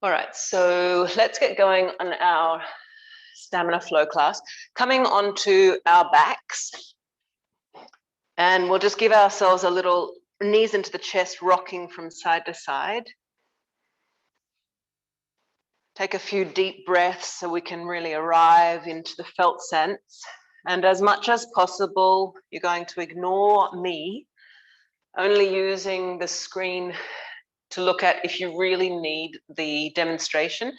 All right, so let's get going on our stamina flow class. Coming onto our backs, and we'll just give ourselves a little knees into the chest, rocking from side to side. Take a few deep breaths so we can really arrive into the felt sense. And as much as possible, you're going to ignore me, only using the screen to look at if you really need the demonstration.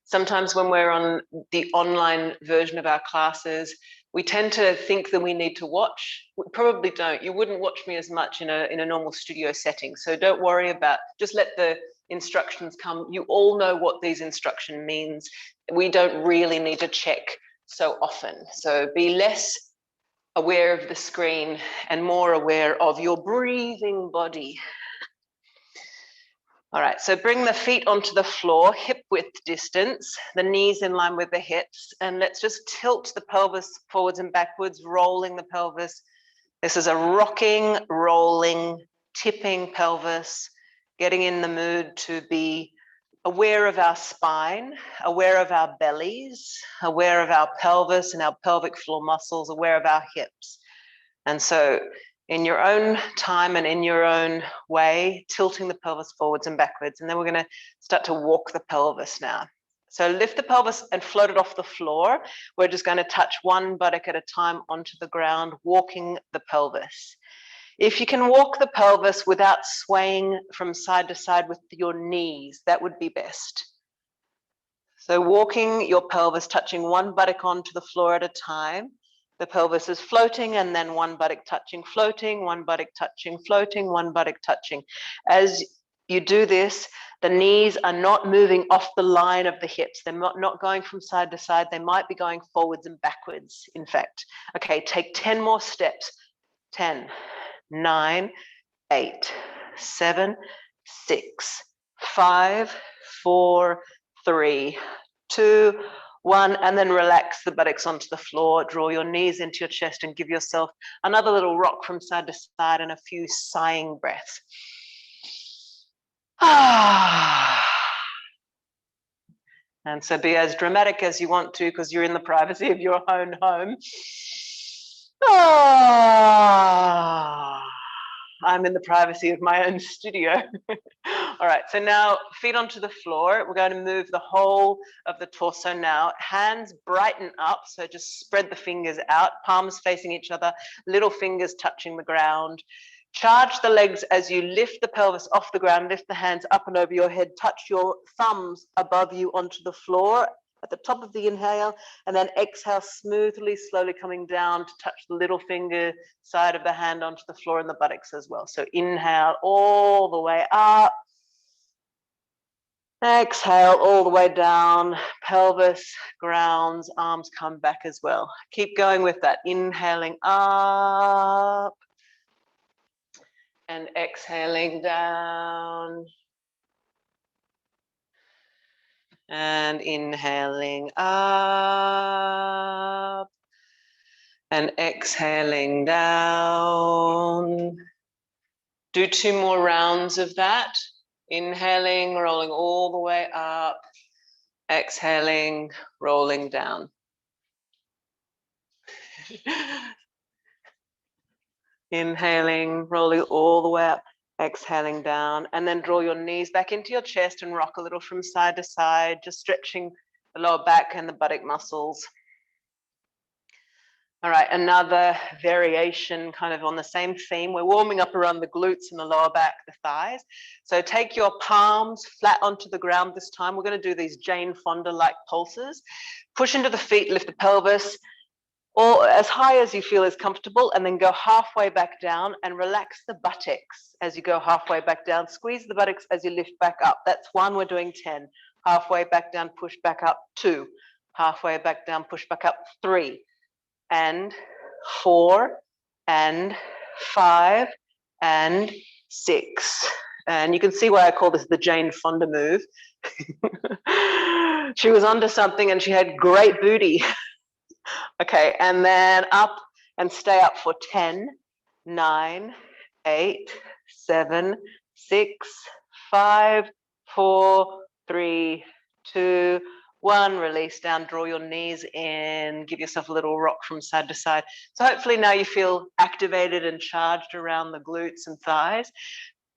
Sometimes when we're on the online version of our classes, we tend to think that we need to watch. We probably don't. You wouldn't watch me as much in a normal studio setting. So don't worry about, just let the instructions come. You all know what these instruction means. We don't really need to check so often. So be less aware of the screen and more aware of your breathing body. All right, so bring the feet onto the floor, hip width distance, the knees in line with the hips, and let's just tilt the pelvis forwards and backwards, rolling the pelvis. This is a rocking, rolling, tipping pelvis, getting in the mood to be aware of our spine, aware of our bellies, aware of our pelvis and our pelvic floor muscles, aware of our hips. And so in your own time and in your own way, tilting the pelvis forwards and backwards. And then we're going to start to walk the pelvis now. So lift the pelvis and float it off the floor. We're just going to touch one buttock at a time onto the ground, walking the pelvis. If you can walk the pelvis without swaying from side to side with your knees, that would be best. So walking your pelvis, touching one buttock onto the floor at a time. The pelvis is floating, and then one buttock touching, floating, one buttock touching, floating, one buttock touching. As you do this, the knees are not moving off the line of the hips. They're not going from side to side. They might be going forwards and backwards, in fact. Okay, take 10 more steps. 10, 9, 8, 7, 6, 5, 4, 3, 2, 1, and then relax the buttocks onto the floor, draw your knees into your chest and give yourself another little rock from side to side and a few sighing breaths. And so be as dramatic as you want to because you're in the privacy of your own home. I'm in the privacy of my own studio. All right, so now feet onto the floor. We're going to move the whole of the torso now. Hands brighten up, so just spread the fingers out, palms facing each other, little fingers touching the ground. Charge the legs as you lift the pelvis off the ground, lift the hands up and over your head, touch your thumbs above you onto the floor at the top of the inhale, and then exhale smoothly, slowly coming down to touch the little finger side of the hand onto the floor and the buttocks as well. So inhale all the way up. Exhale all the way down, pelvis grounds, arms come back as well. Keep going with that, inhaling up and exhaling down. And inhaling up and exhaling down. Do 2 more rounds of that. Inhaling, rolling all the way up. Exhaling, rolling down. Inhaling, rolling all the way up. Exhaling down, and then draw your knees back into your chest and rock a little from side to side, just stretching the lower back and the buttock muscles. All right, another variation kind of on the same theme. We're warming up around the glutes and the lower back, the thighs. So take your palms flat onto the ground this time. We're going to do these Jane Fonda-like pulses. Push into the feet, lift the pelvis, or as high as you feel is comfortable, and then go halfway back down and relax the buttocks as you go halfway back down. Squeeze the buttocks as you lift back up. That's 1, we're doing 10. Halfway back down, push back up, 2. Halfway back down, push back up, 3. And 4, and 5, and 6. And you can see why I call this the Jane Fonda move. She was onto something and she had great booty. Okay, and then up and stay up for 10, 9, 8, 7, 6, 5, 4, 3, 2, 1. Release down, draw your knees in, give yourself a little rock from side to side. So hopefully now you feel activated and charged around the glutes and thighs.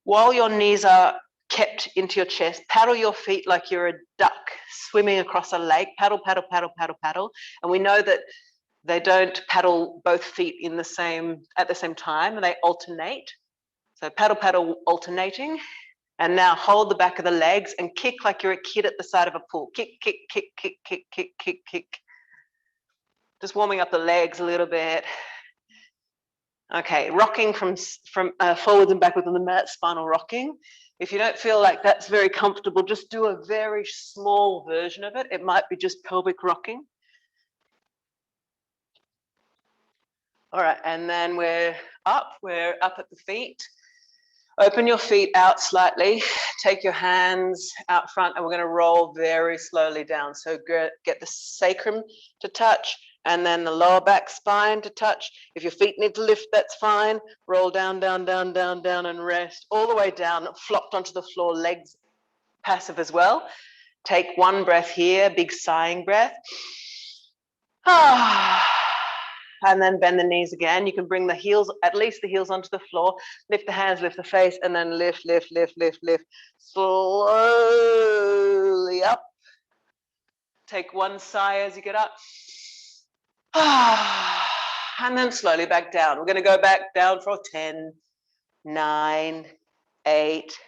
While your knees are kept into your chest, paddle your feet like you're a duck swimming across a lake. Paddle, paddle, paddle, paddle, paddle. And we know that they don't paddle both feet at the same time, and they alternate. So paddle, paddle, alternating. And now hold the back of the legs and kick like you're a kid at the side of a pool. Kick, kick, kick, kick, kick, kick, kick, kick. Just warming up the legs a little bit. Okay, rocking from forwards and backwards on the mat, spinal rocking. If you don't feel like that's very comfortable, just do a very small version of it. It might be just pelvic rocking. All right, and then we're up at the feet. Open your feet out slightly, take your hands out front, and we're gonna roll very slowly down. So get the sacrum to touch, and then the lower back spine to touch. If your feet need to lift, that's fine. Roll down, down, down, down, down, and rest all the way down, flopped onto the floor, legs passive as well. Take one breath here, big sighing breath. And then bend the knees again. You can bring the heels, at least the heels onto the floor, lift the hands, lift the face, and then lift, lift, lift, lift, lift. Slowly up. Take one sigh as you get up. And then slowly back down. We're gonna go back down for 10, 9, 8,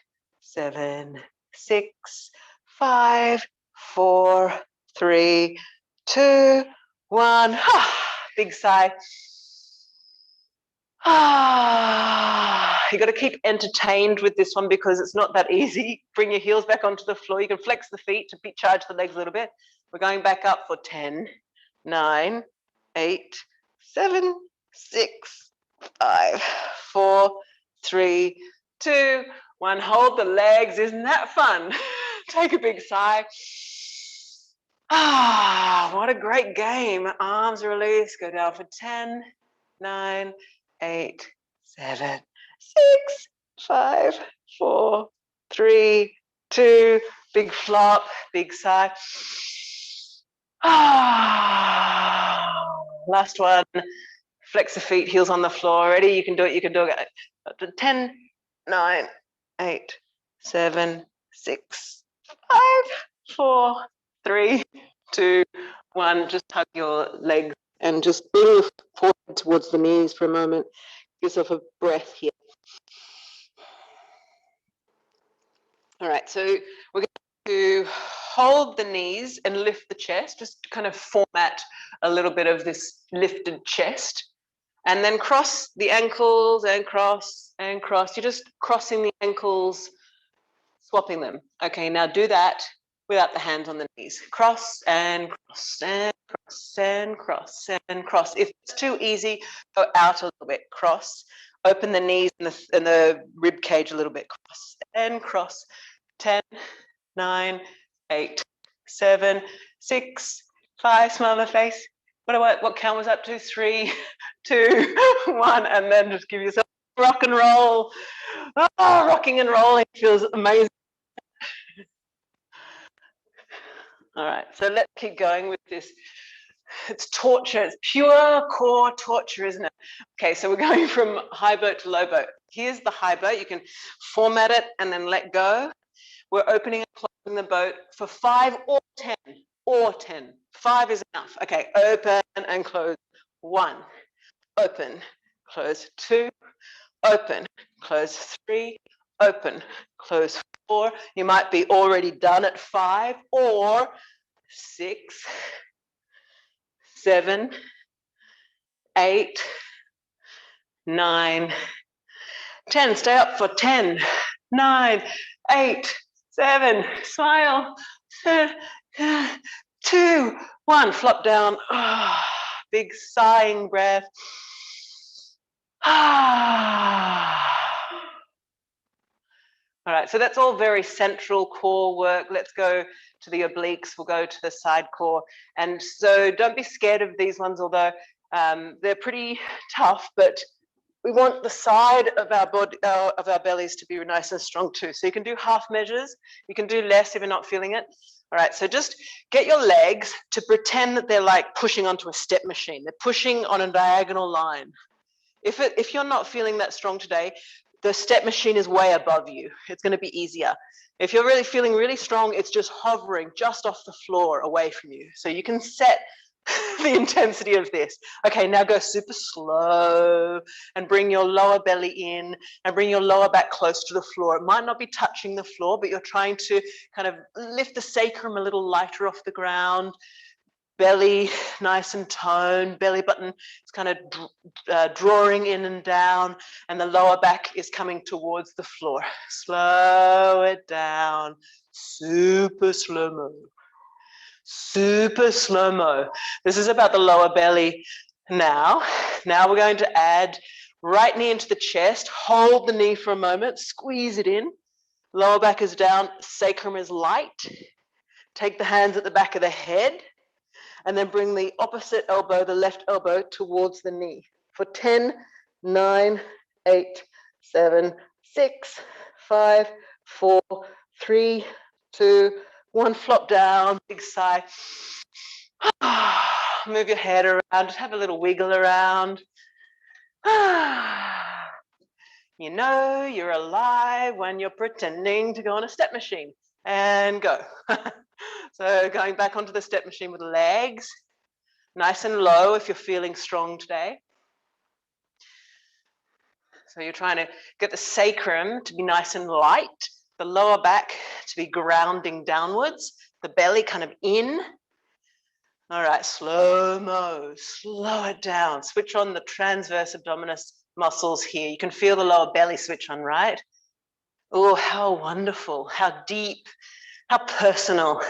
7, 6, 5, 4, 3, 2, 1. Big sigh. You got to keep entertained with this one because it's not that easy. Bring your heels back onto the floor. You can flex the feet to charge the legs a little bit. We're going back up for 10, 9, 8, 7, 6, 5, 4, 3, 2, 1. Hold the legs. Isn't that fun? Take a big sigh. What a great game. Arms release, go down for 10, 9, 8, 7, 6, 5, 4, 3, 2, big flop, big sigh. Last one. Flex the feet, heels on the floor. Ready? You can do it, you can do it. 10, 9, 8, 7, 6, 5, 4, 3, 2, 1. Just hug your legs and just bring your forehead towards the knees for a moment. Give yourself a breath here. All right, so we're going to hold the knees and lift the chest, just kind of format a little bit of this lifted chest. And then cross the ankles and cross and cross. You're just crossing the ankles, swapping them. Okay, now do that without the hands on the knees. Cross and cross and cross and cross and cross. If it's too easy, go out a little bit. Cross. Open the knees and the rib cage a little bit. Cross and cross. 10, 9, 8, 7, 6, 5. Smile on the face. What count was up to? 3, 2, 1. And then just give yourself rock and roll. Rocking and rolling feels amazing. All right, so let's keep going with this. It's torture, it's pure core torture, isn't it? Okay, so we're going from high boat to low boat. Here's the high boat. You can format it and then let go. We're opening and closing the boat for 5 or 10, or 10. 5 is enough. Okay, open and close. 1, open, close. 2, open, close. 3, open, close. 4. You might be already done at 5 or 6, 7, 8, 9, 10. Stay up for 10, 9, 8, 7. Smile. 2, 1. Flop down. Big sighing breath. All right, so that's all very central core work. Let's go to the obliques. We'll go to the side core. And so don't be scared of these ones, although they're pretty tough, but we want the side of our body, of our bellies to be nice and strong too. So you can do half measures. You can do less if you're not feeling it. All right, so just get your legs to pretend that they're like pushing onto a step machine. They're pushing on a diagonal line. If you're not feeling that strong today, the step machine is way above you. It's going to be easier. If you're really feeling really strong, it's just hovering just off the floor away from you. So you can set the intensity of this. Okay, now go super slow and bring your lower belly in and bring your lower back close to the floor. It might not be touching the floor, but you're trying to kind of lift the sacrum a little lighter off the ground. Belly nice and toned, belly button is kind of drawing in and down, and the lower back is coming towards the floor. Slow it down, super slow-mo. Super slow-mo. This is about the lower belly now. Now we're going to add right knee into the chest, hold the knee for a moment, squeeze it in, lower back is down, sacrum is light. Take the hands at the back of the head, and then bring the opposite elbow, the left elbow, towards the knee. For 10, 9, 8, 7, 6, 5, 4, 3, 2, 1. Flop down, big sigh. Move your head around, just have a little wiggle around. You know you're alive when you're pretending to go on a step machine. And go. So going back onto the step machine with legs, nice and low if you're feeling strong today. So you're trying to get the sacrum to be nice and light, the lower back to be grounding downwards, the belly kind of in. All right, slow-mo, slow it down. Switch on the transverse abdominis muscles here. You can feel the lower belly switch on, right? Oh, how wonderful, how deep, how personal.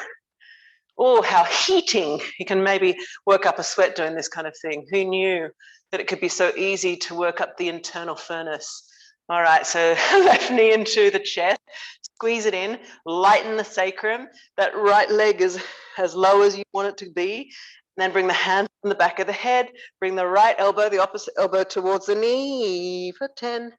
Oh, how heating. You can maybe work up a sweat doing this kind of thing. Who knew that it could be so easy to work up the internal furnace? All right, so left knee into the chest, squeeze it in, lighten the sacrum. That right leg is as low as you want it to be. And then bring the hand on the back of the head, bring the right elbow, the opposite elbow towards the knee for 10,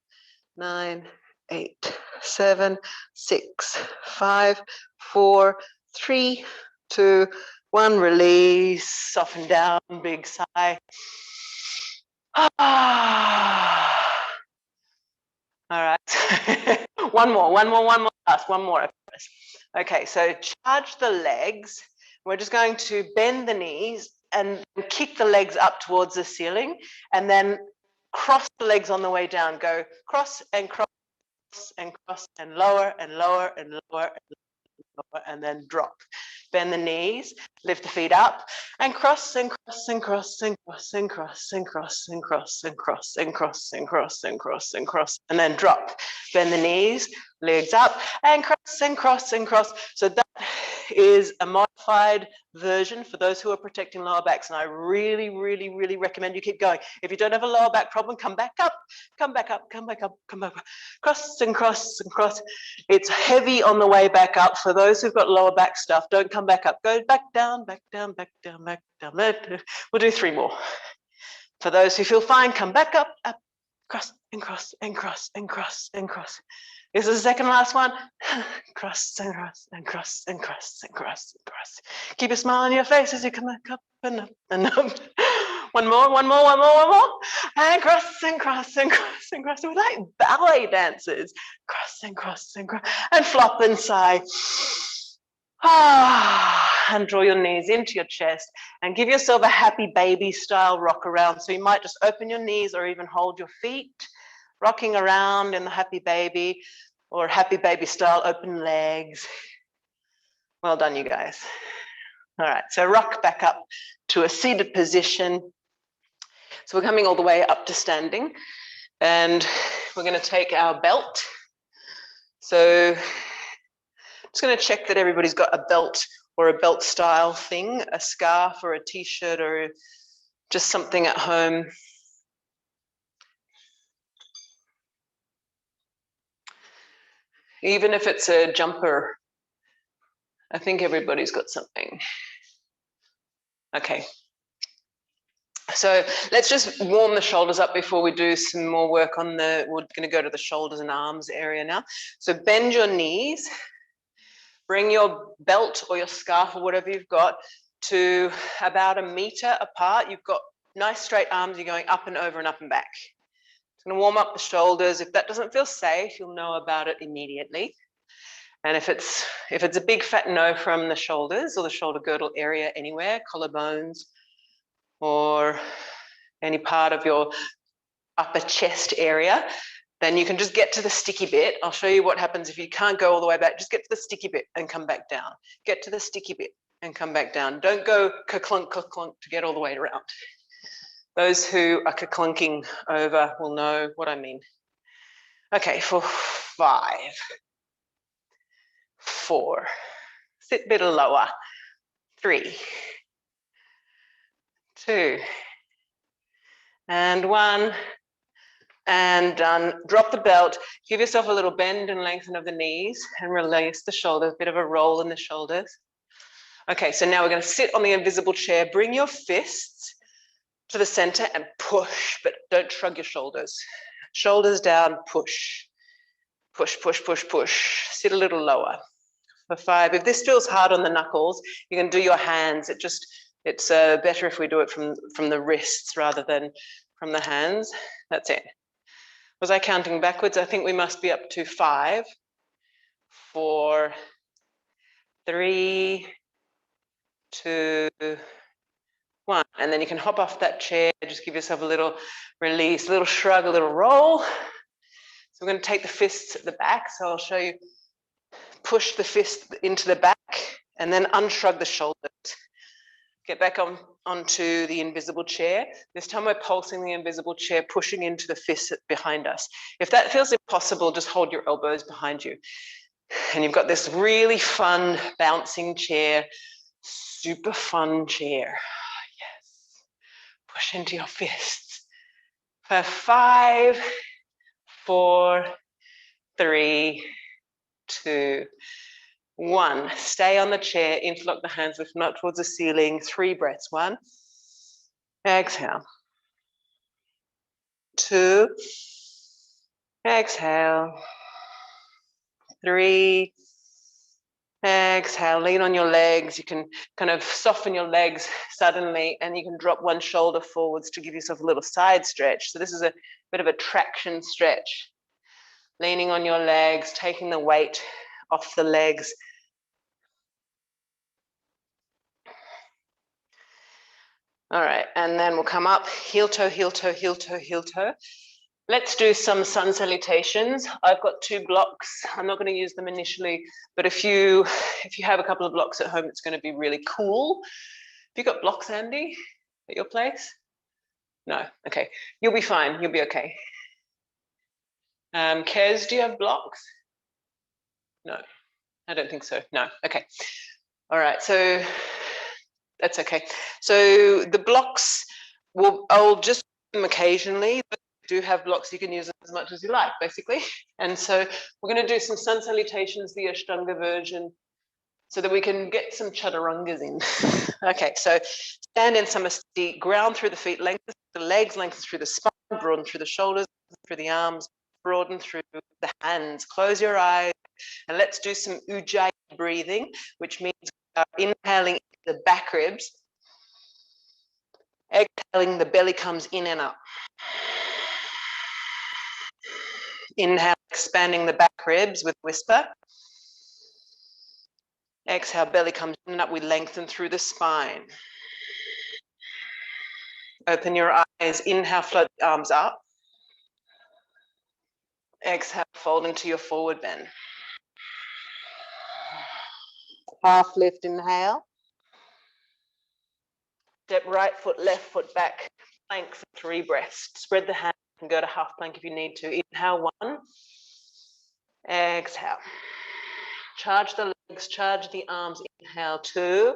9, 8, 7, 6, 5, 4, 3, 2, 1, release, soften down, big sigh. All right, one more, last, one more. Okay, so charge the legs. We're just going to bend the knees and kick the legs up towards the ceiling, and then cross the legs on the way down. Go cross and cross and cross and lower and lower and lower and lower, and then drop. Bend the knees, lift the feet up, and cross and cross and cross and cross and cross and cross and cross and cross and cross and cross and cross and cross, and then drop. Bend the knees, legs up, and cross and cross and cross. So that is a modified version for those who are protecting lower backs, and I really, really, really recommend you keep going. If you don't have a lower back problem, come back up, come back up, come back up, come back up. Cross and cross and cross. It's heavy on the way back up. For those who've got lower back stuff, don't come back up. Go back down, back down, back down, back down. We'll do 3 more. For those who feel fine, come back up, up, cross and cross and cross and cross and cross. This is the second last one. Cross and cross and cross and cross and cross and cross. Keep a smile on your face as you come back up and up and up. One more, one more, one more, one more. And cross and cross and cross and cross. We're like ballet dancers. Cross and cross and cross. And flop and sigh. And draw your knees into your chest and give yourself a happy baby style rock around. So you might just open your knees or even hold your feet, rocking around in the happy baby or happy baby style, open legs. Well done, you guys. All right, so rock back up to a seated position. So we're coming all the way up to standing, and we're going to take our belt. So I'm just going to check that everybody's got a belt or a belt style thing, a scarf or a t-shirt or just something at home. Even if it's a jumper, I think everybody's got something. Okay. So let's just warm the shoulders up before we do some more work on we're going to go to the shoulders and arms area now. So bend your knees, bring your belt or your scarf or whatever you've got to about 1 meter apart. You've got nice straight arms, you're going up and over and up and back. It's going to warm up the shoulders. If that doesn't feel safe, you'll know about it immediately. And if it's a big fat no from the shoulders or the shoulder girdle area anywhere, collarbones, or any part of your upper chest area, then you can just get to the sticky bit. I'll show you what happens if you can't go all the way back. Just get to the sticky bit and come back down. Get to the sticky bit and come back down. Don't go ka-clunk to get all the way around. Those who are ka-clunking over will know what I mean. Okay, for 5, 4, sit a bit lower, 3, 2, and 1, and done. Drop the belt, give yourself a little bend and lengthen of the knees and release the shoulders, a bit of a roll in the shoulders. Okay, so now we're going to sit on the invisible chair. Bring your fists to the center and push, but don't shrug your shoulders. Shoulders down, push. Push, push, push, push. Sit a little lower. For 5, if this feels hard on the knuckles, you can do your hands. It's better if we do it from the wrists rather than from the hands. That's it. Was I counting backwards? I think we must be up to 5, 4, 3, 2, 1. And then you can hop off that chair, just give yourself a little release, a little shrug, a little roll. So we're going to take the fists at the back. So I'll show you, push the fist into the back and then unshrug the shoulders. Get back onto the invisible chair. This time we're pulsing the invisible chair, pushing into the fist behind us. If that feels impossible, just hold your elbows behind you. And you've got this really fun bouncing chair, super fun chair. Yes. Push into your fists. For 5, 4, 3, 2, 1. Stay on the chair, interlock the hands, lift them up towards the ceiling. 3 breaths. 1. Exhale. 2. Exhale. 3. Exhale. Lean on your legs. You can kind of soften your legs suddenly, and you can drop one shoulder forwards to give yourself a little side stretch. So this is a bit of a traction stretch. Leaning on your legs, taking the weight off the legs. All right, and then we'll come up, heel toe, heel toe, heel toe, heel toe. Let's do some sun salutations. I've got 2 blocks. I'm not going to use them initially, but if you have a couple of blocks at home, it's going to be really cool. Have you got blocks, Andy, at your place? No, okay. You'll be fine, you'll be okay. Kez, do you have blocks? No, I don't think so. No, okay. All right, so that's okay. So the blocks, I'll just use them occasionally, but if you do have blocks, you can use them as much as you like, basically. And so we're going to do some sun salutations, the Ashtanga version, so that we can get some chaturangas in. Okay, so stand in samasthiti, ground through the feet, lengthen the legs, lengthen through the spine, broaden through the shoulders, through the arms, broaden through the hands. Close your eyes, and let's do some ujjayi breathing, which means inhaling the back ribs, exhaling the belly comes in and up. Inhale, expanding the back ribs with whisper. Exhale, belly comes in and up. We lengthen through the spine. Open your eyes. Inhale, float the arms up. Exhale, fold into your forward bend. Half lift, inhale. Step right foot, left foot back. Plank for 3 breaths. Spread the hands and go to half plank if you need to. Inhale, 1. Exhale. Charge the legs, charge the arms. Inhale, 2.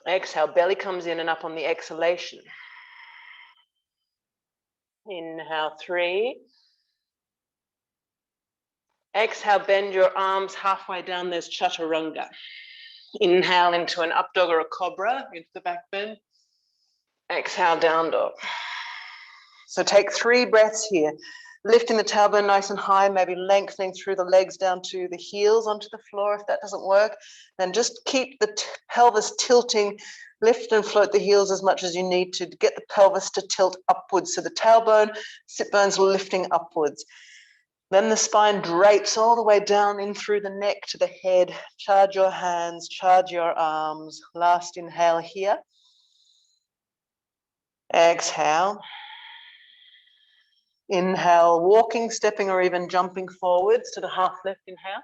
Exhale, belly comes in and up on the exhalation. Inhale, 3. Exhale, bend your arms halfway down. There's chaturanga. Inhale into an up dog or a cobra, into the back bend. Exhale, down dog. So take 3 breaths here. Lifting the tailbone nice and high, maybe lengthening through the legs down to the heels onto the floor. If that doesn't work, then just keep the pelvis tilting. Lift and float the heels as much as you need to get the pelvis to tilt upwards. So the tailbone, sit bones lifting upwards. Then the spine drapes all the way down in through the neck to the head. Charge your hands, charge your arms. Last inhale here. Exhale. Inhale, walking, stepping, or even jumping forwards to the half lift inhale.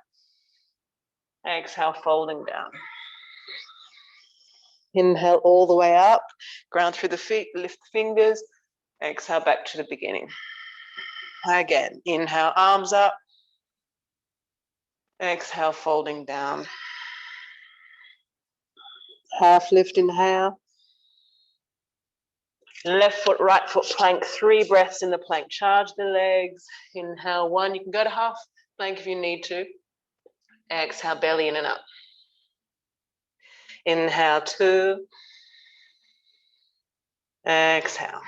Exhale, folding down. Inhale all the way up, ground through the feet, lift the fingers. Exhale, back to the beginning. Again, inhale, arms up. Exhale, folding down. Half lift, inhale. Left foot, right foot plank, 3 breaths in the plank. Charge the legs. Inhale, 1. You can go to half plank if you need to. Exhale, belly in and up. Inhale, 2. Exhale.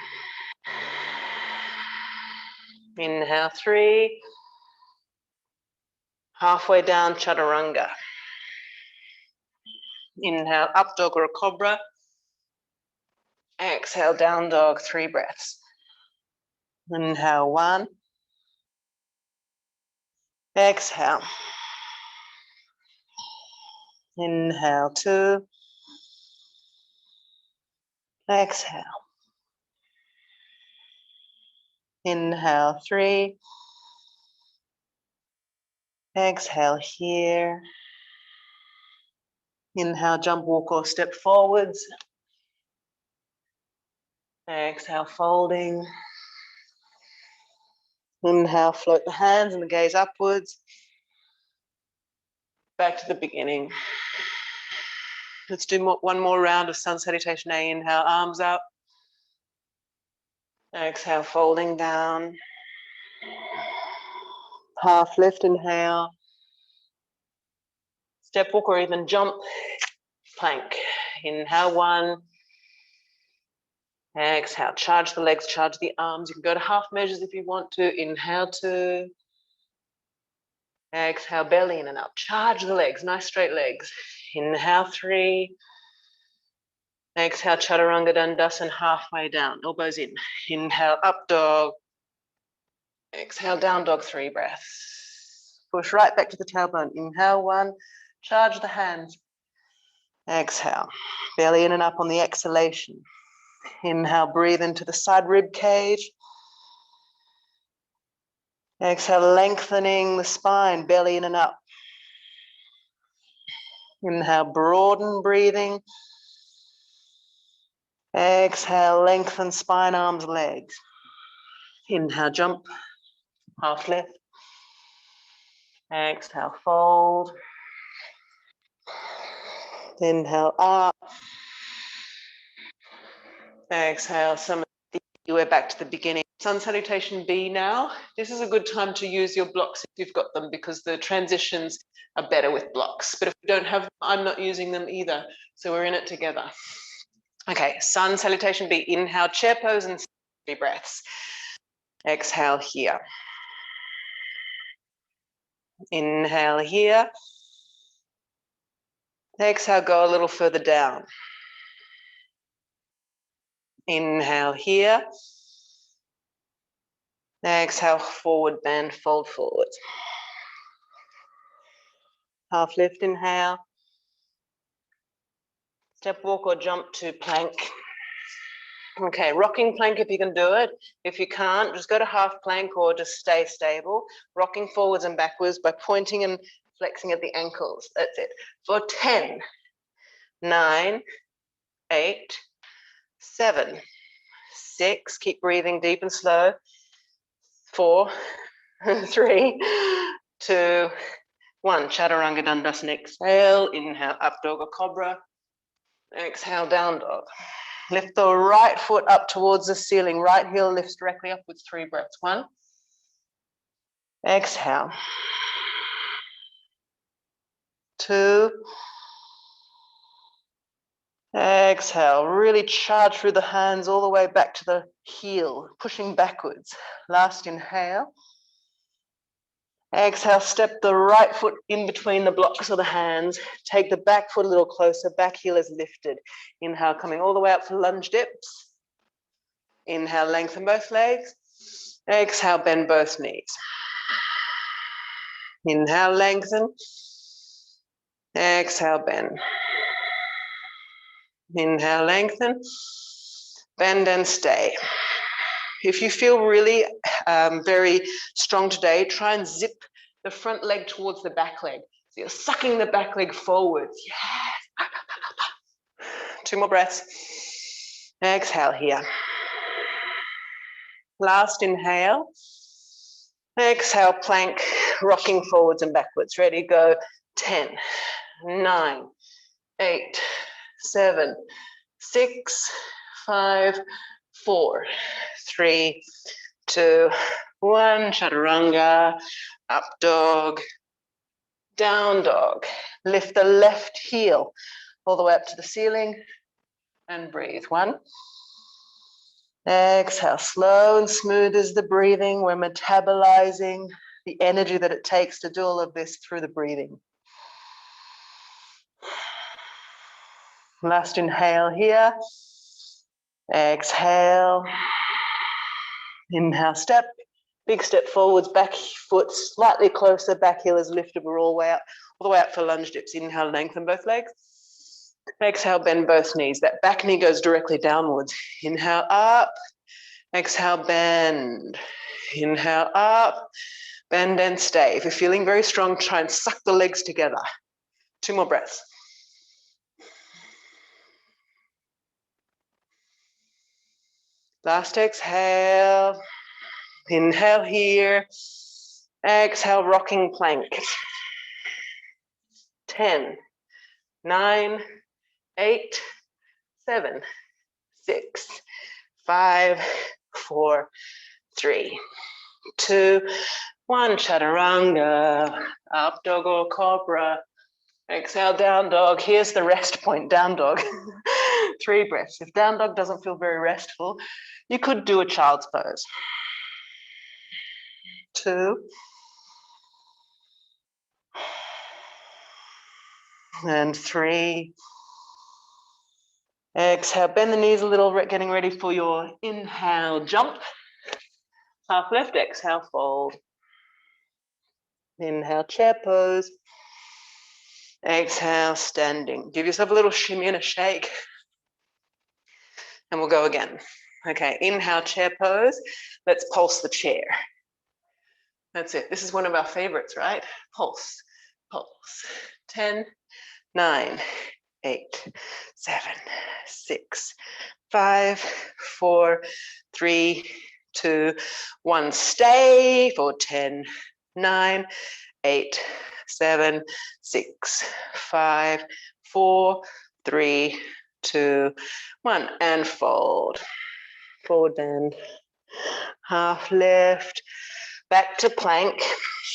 Inhale, 3. Halfway down, chaturanga. Inhale, up dog or a cobra. Exhale, down dog, 3 breaths. Inhale, 1. Exhale. Inhale, 2. Exhale. Inhale, 3. Exhale here. Inhale, jump, walk, or step forwards. Exhale, folding. Inhale, float the hands and the gaze upwards. Back to the beginning. Let's do one more round of sun salutation A. Inhale, arms up. Exhale, folding down. Half lift, inhale. Step walk or even jump, plank. Inhale, 1. Exhale, charge the legs, charge the arms. You can go to half measures if you want to. Inhale, 2. Exhale, belly in and up. Charge the legs, nice straight legs. Inhale, 3. Exhale, chaturanga dandasana, halfway down, elbows in. Inhale, up dog. Exhale, down dog, 3 breaths. Push right back to the tailbone. Inhale, 1. Charge the hands. Exhale, belly in and up on the exhalation. Inhale, breathe into the side rib cage. Exhale, lengthening the spine, belly in and up. Inhale, broaden breathing. Exhale, lengthen spine, arms, legs. Inhale, jump, half lift. Exhale, fold. Inhale, up. Exhale, we're back to the beginning. Sun salutation B now. This is a good time to use your blocks if you've got them, because the transitions are better with blocks. But if you don't have them, I'm not using them either. So we're in it together. Okay, sun salutation B. Inhale, chair pose and 3 breaths. Exhale here. Inhale here. Exhale, go a little further down. Inhale here. Exhale, forward bend, fold forward. Half lift, inhale. Step walk or jump to plank. Okay, rocking plank if you can do it. If you can't, just go to half plank or just stay stable. Rocking forwards and backwards by pointing and flexing at the ankles. That's it. For 10, 9, 8, 7, 6. Keep breathing deep and slow. 4, 3, 2, 1. Chaturanga dandasana. Exhale. Inhale, up dog or cobra. Exhale, down dog. Lift the right foot up towards the ceiling. Right heel lifts directly upwards. 3 breaths. 1. Exhale. 2. Exhale, really charge through the hands all the way back to the heel, pushing backwards. Last inhale. Exhale, step the right foot in between the blocks of the hands. Take the back foot a little closer, back heel is lifted. Inhale, coming all the way up for lunge dips. Inhale, lengthen both legs. Exhale, bend both knees. Inhale, lengthen. Exhale, bend. Inhale, lengthen. Bend and stay. If you feel really very strong today, try and zip the front leg towards the back leg. So you're sucking the back leg forwards. Yes. 2 more breaths. Exhale here. Last inhale. Exhale, plank, rocking forwards and backwards. Ready, go. 10, 9, 8, 7, 6, 5, 4, 3, 2, 1. Chaturanga, up dog, down dog. Lift the left heel all the way up to the ceiling and breathe. 1. Exhale, slow and smooth is the breathing. We're metabolizing the energy that it takes to do all of this through the breathing. Last inhale here. Exhale. Inhale, step. Big step forwards, back foot slightly closer, back heel is lifted. We're all the way up for lunge dips. Inhale, lengthen both legs. Exhale, bend both knees. That back knee goes directly downwards. Inhale, up. Exhale, bend. Inhale, up. Bend and stay. If you're feeling very strong, try and suck the legs together. 2 more breaths. Last exhale. Inhale here. Exhale, rocking plank. 10, 9, 8, 7, 6, 5, 4, 3, 2, 1. Chaturanga, up dog or cobra. Exhale, down dog. Here's the rest point, down dog. 3 breaths. If down dog doesn't feel very restful, you could do a child's pose. 2. And 3. Exhale, bend the knees a little, getting ready for your inhale, jump. Half lift, exhale, fold. Inhale, chair pose. Exhale, standing. Give yourself a little shimmy and a shake. And we'll go again. Okay, inhale, chair pose. Let's pulse the chair. That's it. This is one of our favorites, right? Pulse, pulse. 10, 9, 8, 7, 6, 5, 4, 3, 2, 1. Stay for 10, 9, 8, 7, 6, 5, 4, 3, 2, 1. And fold. Forward bend. Half lift. Back to plank.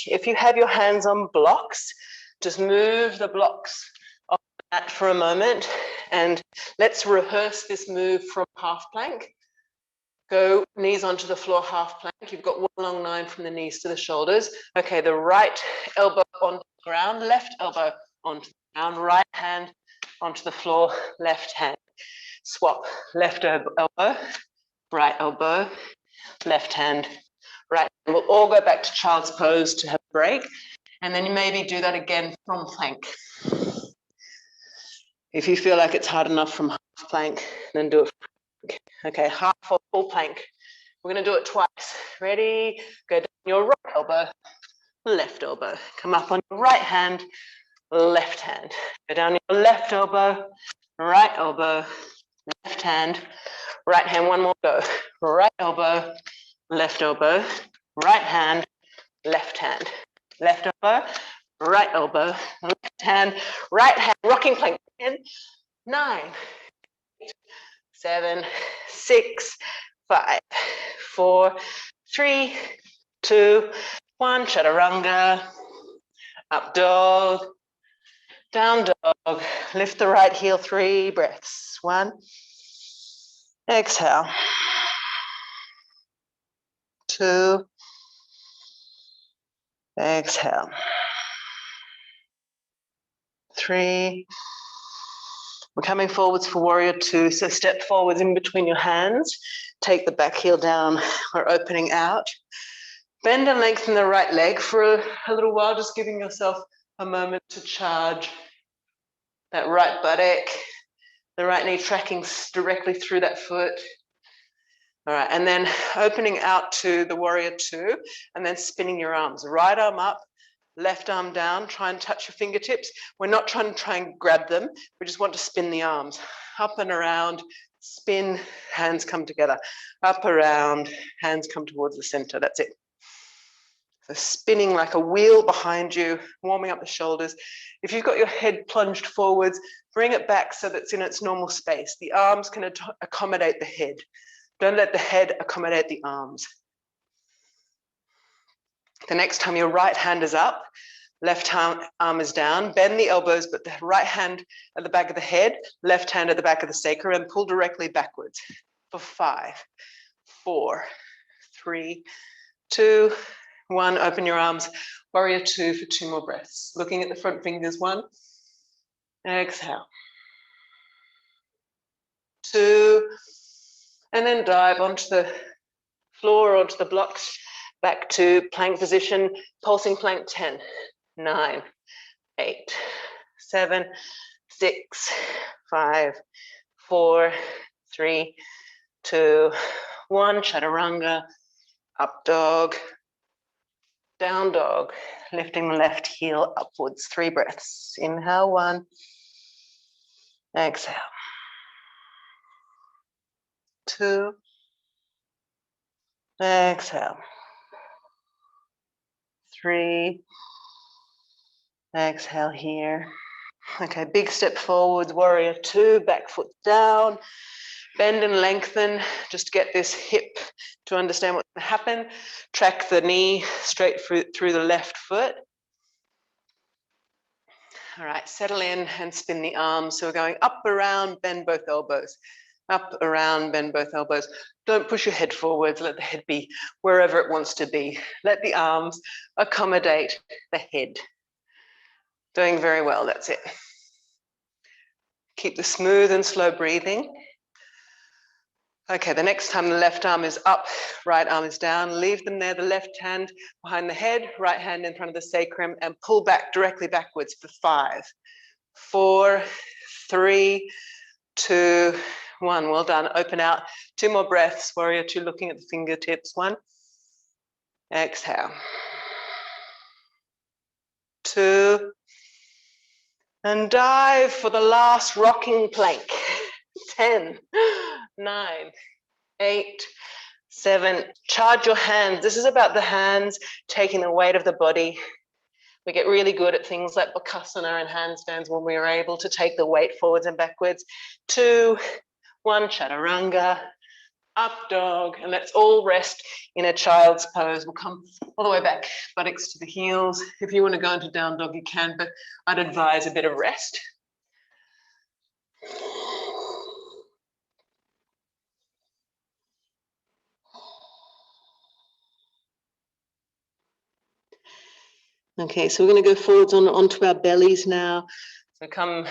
If you have your hands on blocks, just move the blocks off the mat for a moment and let's rehearse this move from half plank. Go knees onto the floor, half plank. You've got one long line from the knees to the shoulders. Okay, the right elbow onto the ground, left elbow onto the ground, right hand onto the floor, left hand. Swap, left elbow, right elbow, left hand, right. We'll all go back to child's pose to have a break. And then you maybe do that again from plank. If you feel like it's hard enough from half plank, then do it. Okay, half or full plank. We're going to do it twice. Ready? Go down your right elbow, left elbow. Come up on your right hand, left hand. Go down your left elbow, left hand, right hand. One more go. Right elbow, left elbow, right hand, left hand. Left elbow, left hand, rocking plank. 10, 9, 8, 7, 6, 5, 4, 3, 2, 1. Chaturanga, up dog, Down dog. Lift the right heel, 3 breaths. 1. Exhale. 2. Exhale. 3. We're coming forwards for warrior 2. So step forwards in between your hands. Take the back heel down. We're opening out. Bend and lengthen the right leg for a little while, just giving yourself a moment to charge that right buttock, the right knee tracking directly through that foot. All right, and then opening out to the warrior 2, and then spinning your arms. Right arm up, left arm down. Try and touch your fingertips. We're not trying to try and grab them. We just want to spin the arms. Up and around, spin, hands come together. Up, around, hands come towards the center. That's it. So spinning like a wheel behind you, warming up the shoulders. If you've got your head plunged forwards, bring it back so that's in its normal space. The arms can accommodate the head. Don't let the head accommodate the arms. The next time your right hand is up, left arm is down, bend the elbows, but the right hand at the back of the head, left hand at the back of the sacrum, and pull directly backwards for 5, 4, 3, 2, 1. Open your arms. Warrior 2 for 2 more breaths. Looking at the front fingers. 1. Exhale. 2. And then dive onto the floor, onto the blocks, back to plank position, pulsing plank. 10, 9, 8, 7, 6, 5, 4, 3, 2, 1. Chaturanga. Up dog. Down dog, lifting the left heel upwards. 3 breaths. Inhale. 1. Exhale. 2. Exhale. 3. Exhale here. Okay, big step forwards, warrior 2, back foot down. Bend and lengthen, just get this hip to understand what's going to happen. Track the knee straight through the left foot. All right, settle in and spin the arms. So we're going up, around, bend both elbows. Up, around, bend both elbows. Don't push your head forwards. Let the head be wherever it wants to be. Let the arms accommodate the head. Doing very well, that's it. Keep the smooth and slow breathing. Okay, the next time the left arm is up, right arm is down. Leave them there, the left hand behind the head, right hand in front of the sacrum, and pull back directly backwards for 5, 4, 3, 2, 1. Well done. Open out. 2 more breaths. Warrior 2, looking at the fingertips. 1. Exhale. 2. And dive for the last rocking plank. 10, 9, 8, 7. Charge your hands. This is about the hands taking the weight of the body. We get really good at things like Bakasana and handstands when we are able to take the weight forwards and backwards. 2, 1, chaturanga, up dog, and let's all rest in a child's pose. We'll come all the way back, buttocks to the heels. If you want to go into down dog, you can, but I'd advise a bit of rest. Okay, so we're going to go forwards onto our bellies now. So come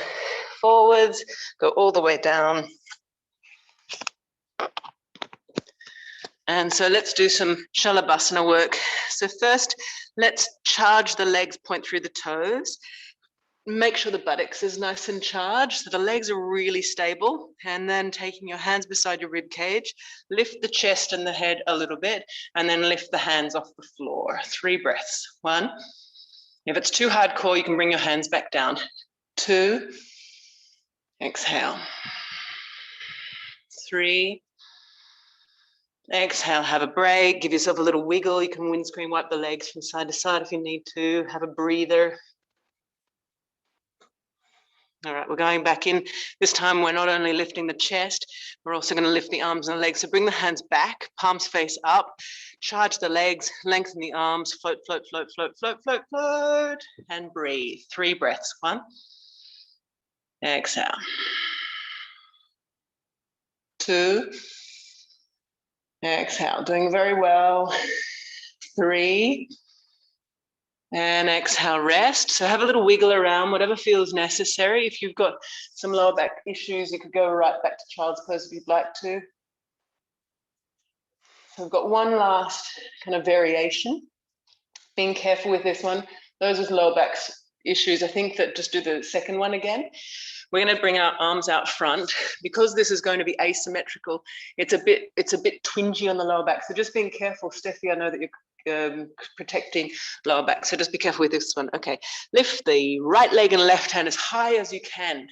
forwards, go all the way down. And so let's do some Shalabhasana work. So first, let's charge the legs, point through the toes. Make sure the buttocks is nice and charged, so the legs are really stable. And then taking your hands beside your rib cage, lift the chest and the head a little bit, and then lift the hands off the floor. 3 breaths. 1. If it's too hardcore, you can bring your hands back down. 2. Exhale. 3. Exhale, have a break, give yourself a little wiggle. You can windscreen wipe the legs from side to side if you need to. Have a breather. All right, we're going back in. This time we're not only lifting the chest, we're also going to lift the arms and the legs. So bring the hands back, palms face up, charge the legs, lengthen the arms, float, float, float, float, float, float, float, and breathe. 3 breaths. 1. Exhale. 2. Exhale. Doing very well. 3. And exhale, rest. So have a little wiggle around, whatever feels necessary. If you've got some lower back issues, you could go right back to child's pose if you'd like to. So we've got one last kind of variation. Being careful with this one. Those with lower back issues, I think that just do the second one again. We're going to bring our arms out front. Because this is going to be asymmetrical, it's a bit twingy on the lower back. So just being careful, Steffi, I know that you're protecting lower back. So just be careful with this one. Okay, lift the right leg and left hand as high as you can.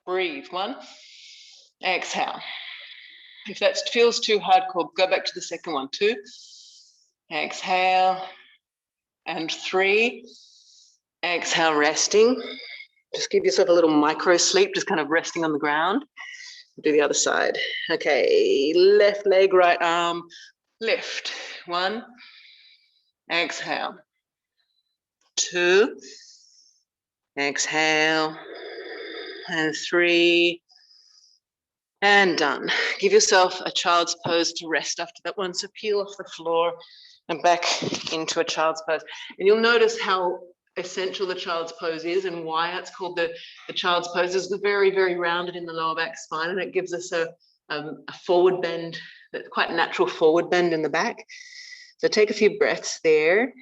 Breathe. 1. Exhale. If that feels too hardcore, go back to the second one. 2. Exhale. And 3. Exhale, resting. Just give yourself a little micro sleep, just kind of resting on the ground. Do the other side. Okay, left leg, right arm, lift. 1. Exhale. 2. Exhale. And 3. And done. Give yourself a child's pose to rest after that one. So peel off the floor and back into a child's pose. And you'll notice how essential the child's pose is and why it's called the child's pose. Is very, very rounded in the lower back spine, and it gives us a forward bend, quite natural forward bend in the back. So take a few breaths there.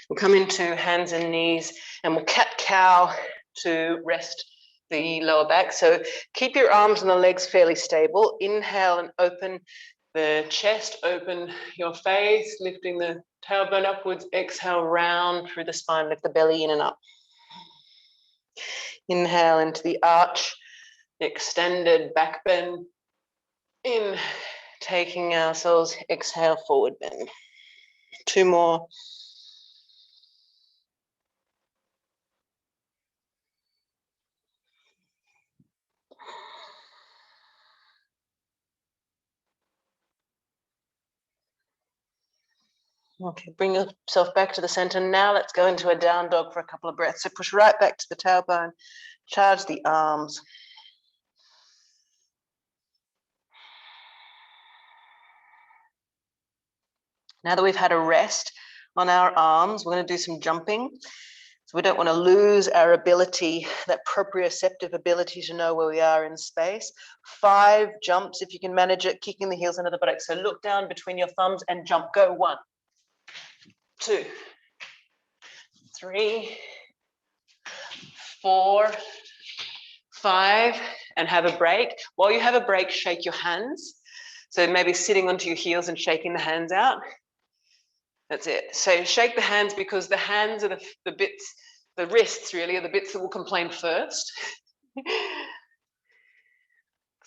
We'll come into hands and knees and we'll cat-cow to rest the lower back. So keep your arms and the legs fairly stable. Inhale and open the chest, open your face, lifting the tailbone upwards. Exhale, round through the spine, lift the belly in and up. Inhale into the arch, extended back bend. In, taking ourselves, exhale, forward bend. 2 more. Okay, bring yourself back to the center. Now let's go into a down dog for a couple of breaths. So push right back to the tailbone, charge the arms. Now that we've had a rest on our arms, we're going to do some jumping. So we don't want to lose our ability, that proprioceptive ability to know where we are in space. 5 jumps, if you can manage it, kicking the heels under the buttocks. So look down between your thumbs and jump. Go. 1, 2, 3, 4, 5, and have a break. While you have a break, shake your hands. So maybe sitting onto your heels and shaking the hands out. That's it. So shake the hands, because the hands are the bits, the wrists really are the bits that will complain first. So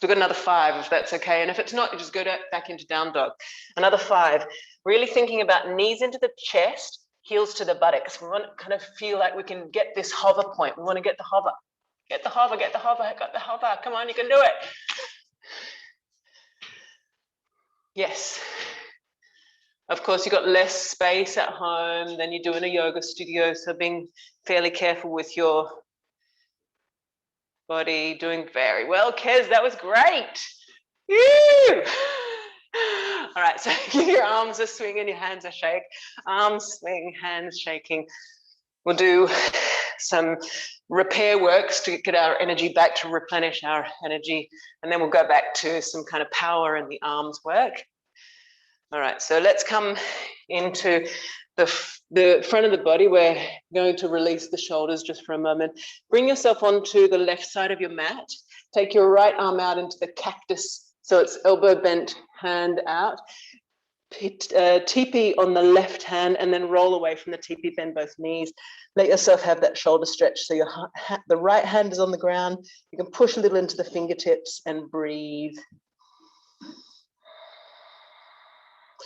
we've got another 5 if that's okay. And if it's not, you just go back into down dog. Another 5. Really thinking about knees into the chest, heels to the buttocks. We want to kind of feel like we can get this hover point. We want to get the hover. Get the hover, get the hover, got the hover. Come on, you can do it. Yes. Of course, you've got less space at home than you do in a yoga studio, so being fairly careful with your body. Doing very well, Kez, that was great. Woo! All right, so give your arms a swing and your hands a shake. Arms swing, hands shaking. We'll do some repair works to get our energy back, to replenish our energy, and then we'll go back to some kind of power in the arms work. All right, so let's come into the front of the body. We're going to release the shoulders just for a moment. Bring yourself onto the left side of your mat. Take your right arm out into the cactus, so it's elbow bent, hand out. Teepee on the left hand, and then roll away from the teepee, bend both knees. Let yourself have that shoulder stretch. So the right hand is on the ground. You can push a little into the fingertips and breathe.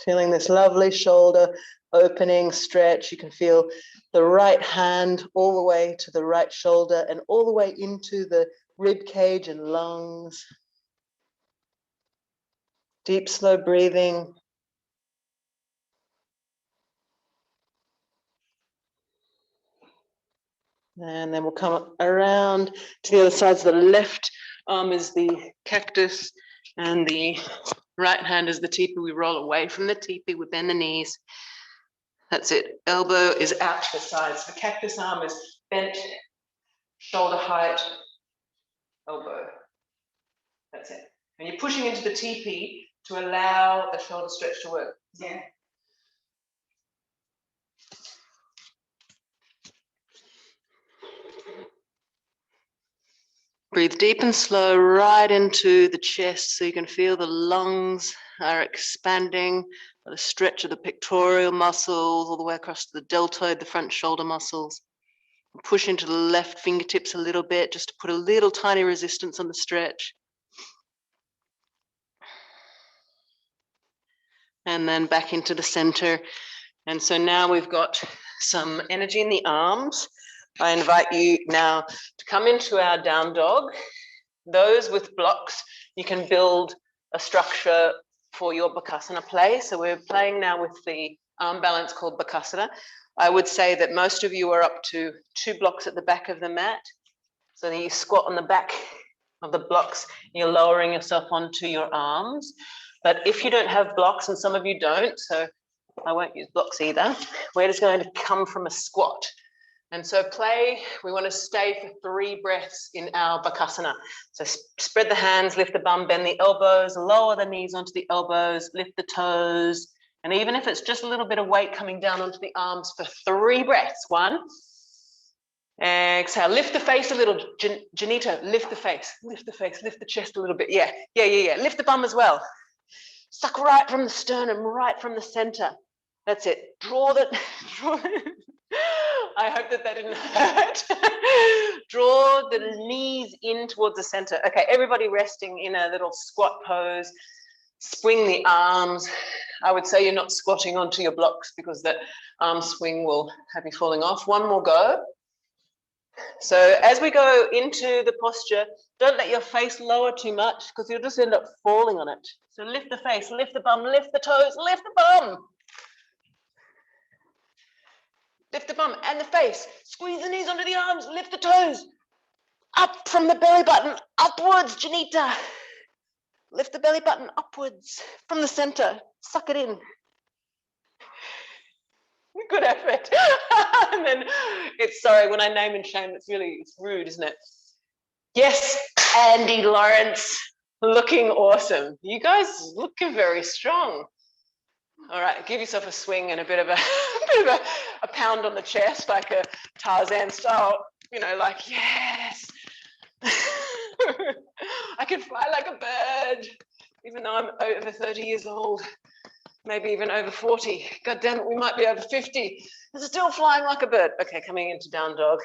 Feeling this lovely shoulder opening stretch. You can feel the right hand all the way to the right shoulder and all the way into the rib cage and lungs. Deep, slow breathing. And then we'll come around to the other side. So the left arm is the cactus and the right hand is the teepee. We roll away from the teepee, we bend the knees. That's it. Elbow is out to the side. So the cactus arm is bent, shoulder height, elbow. That's it. And you're pushing into the teepee to allow the shoulder stretch to work. Yeah. Breathe deep and slow right into the chest so you can feel the lungs are expanding, the stretch of the pectoral muscles all the way across to the deltoid, the front shoulder muscles. Push into the left fingertips a little bit just to put a little tiny resistance on the stretch. And then back into the center. And so now we've got some energy in the arms. I invite you now to come into our down dog. Those with blocks, you can build a structure for your Bakasana play. So we're playing now with the arm balance called Bakasana. I would say that most of you are up to 2 blocks at the back of the mat. So that you squat on the back of the blocks, you're lowering yourself onto your arms. But if you don't have blocks, and some of you don't, so I won't use blocks either, we're just going to come from a squat. And so play, we want to stay for 3 breaths in our Bakasana. So spread the hands, lift the bum, bend the elbows, lower the knees onto the elbows, lift the toes. And even if it's just a little bit of weight coming down onto the arms for 3 breaths. 1. Exhale, lift the face a little. Janito, lift the face, lift the chest a little bit. Yeah. Lift the bum as well. Suck right from the sternum, right from the center. That's it. Draw I hope that didn't hurt. Draw the knees in towards the center. Okay, everybody resting in a little squat pose. Swing the arms. I would say you're not squatting onto your blocks because that arm swing will have you falling off. 1 more go. So as we go into the posture, don't let your face lower too much because you'll just end up falling on it. So lift the face, lift the bum, lift the toes, lift the bum. Lift the bum and the face. Squeeze the knees onto the arms, lift the toes. Up from the belly button, upwards, Janita. Lift the belly button upwards from the center. Suck it in. Good effort. And then it's, sorry, when I name and shame, it's rude, isn't it? Yes, Andy Lawrence, looking awesome. You guys looking very strong. All right, give yourself a swing and a bit of a pound on the chest, like a Tarzan style, like, yes. I can fly like a bird, even though I'm over 30 years old. Maybe even over 40. God damn it, we might be over 50. It's still flying like a bird. Okay, coming into down dog,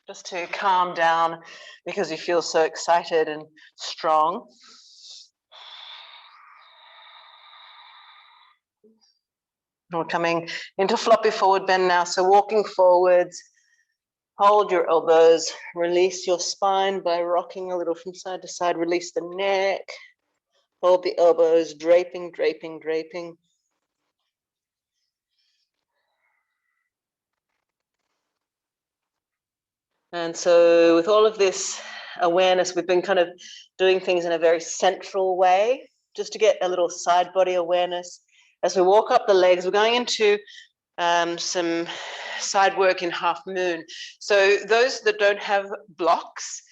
just to calm down because you feel so excited and strong. We're coming into floppy forward bend now. So walking forwards, hold your elbows, release your spine by rocking a little from side to side, release the neck, hold the elbows, draping, draping, draping. And so with all of this awareness, we've been kind of doing things in a very central way, just to get a little side body awareness. As we walk up the legs, we're going into some side work in half moon. So those that don't have blocks,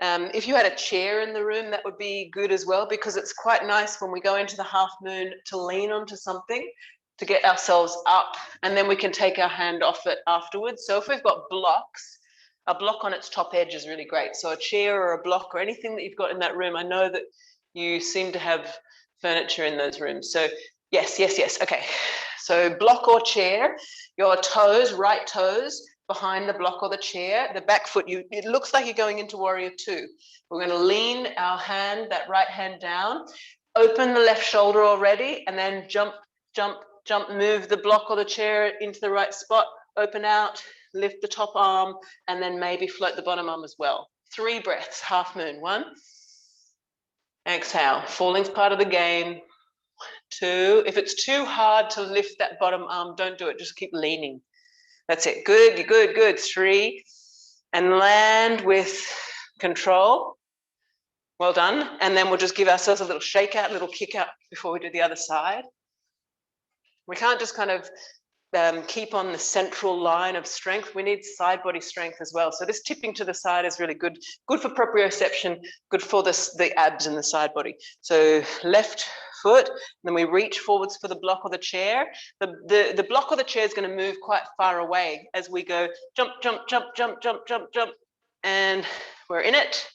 if you had a chair in the room, that would be good as well, because it's quite nice when we go into the half moon to lean onto something to get ourselves up, and then we can take our hand off it afterwards. So if we've got blocks, a block on its top edge is really great. So a chair or a block or anything that you've got in that room. I know that you seem to have furniture in those rooms. So yes. Okay. So block or chair, your toes, right toes behind the block or the chair, the back foot, it looks like you're going into warrior 2. We're going to lean our hand, that right hand down, open the left shoulder already, and then jump, move the block or the chair into the right spot, open out, lift the top arm, and then maybe float the bottom arm as well. 3 breaths, half moon. 1. Exhale, falling's part of the game. 2. If it's too hard to lift that bottom arm, don't do it. Just keep leaning. That's it. Good, you're good, good. 3. and land with control. Well done. And then we'll just give ourselves a little shake out, a little kick out before we do the other side. We can't just kind of keep on the central line of strength. We need side body strength as well. So this tipping to the side is really good. Good for proprioception, good for the abs and the side body. So left foot, then we reach forwards for the block or the chair. The block or the chair is going to move quite far away as we go jump, jump, jump, jump, jump, jump, jump, and we're in it.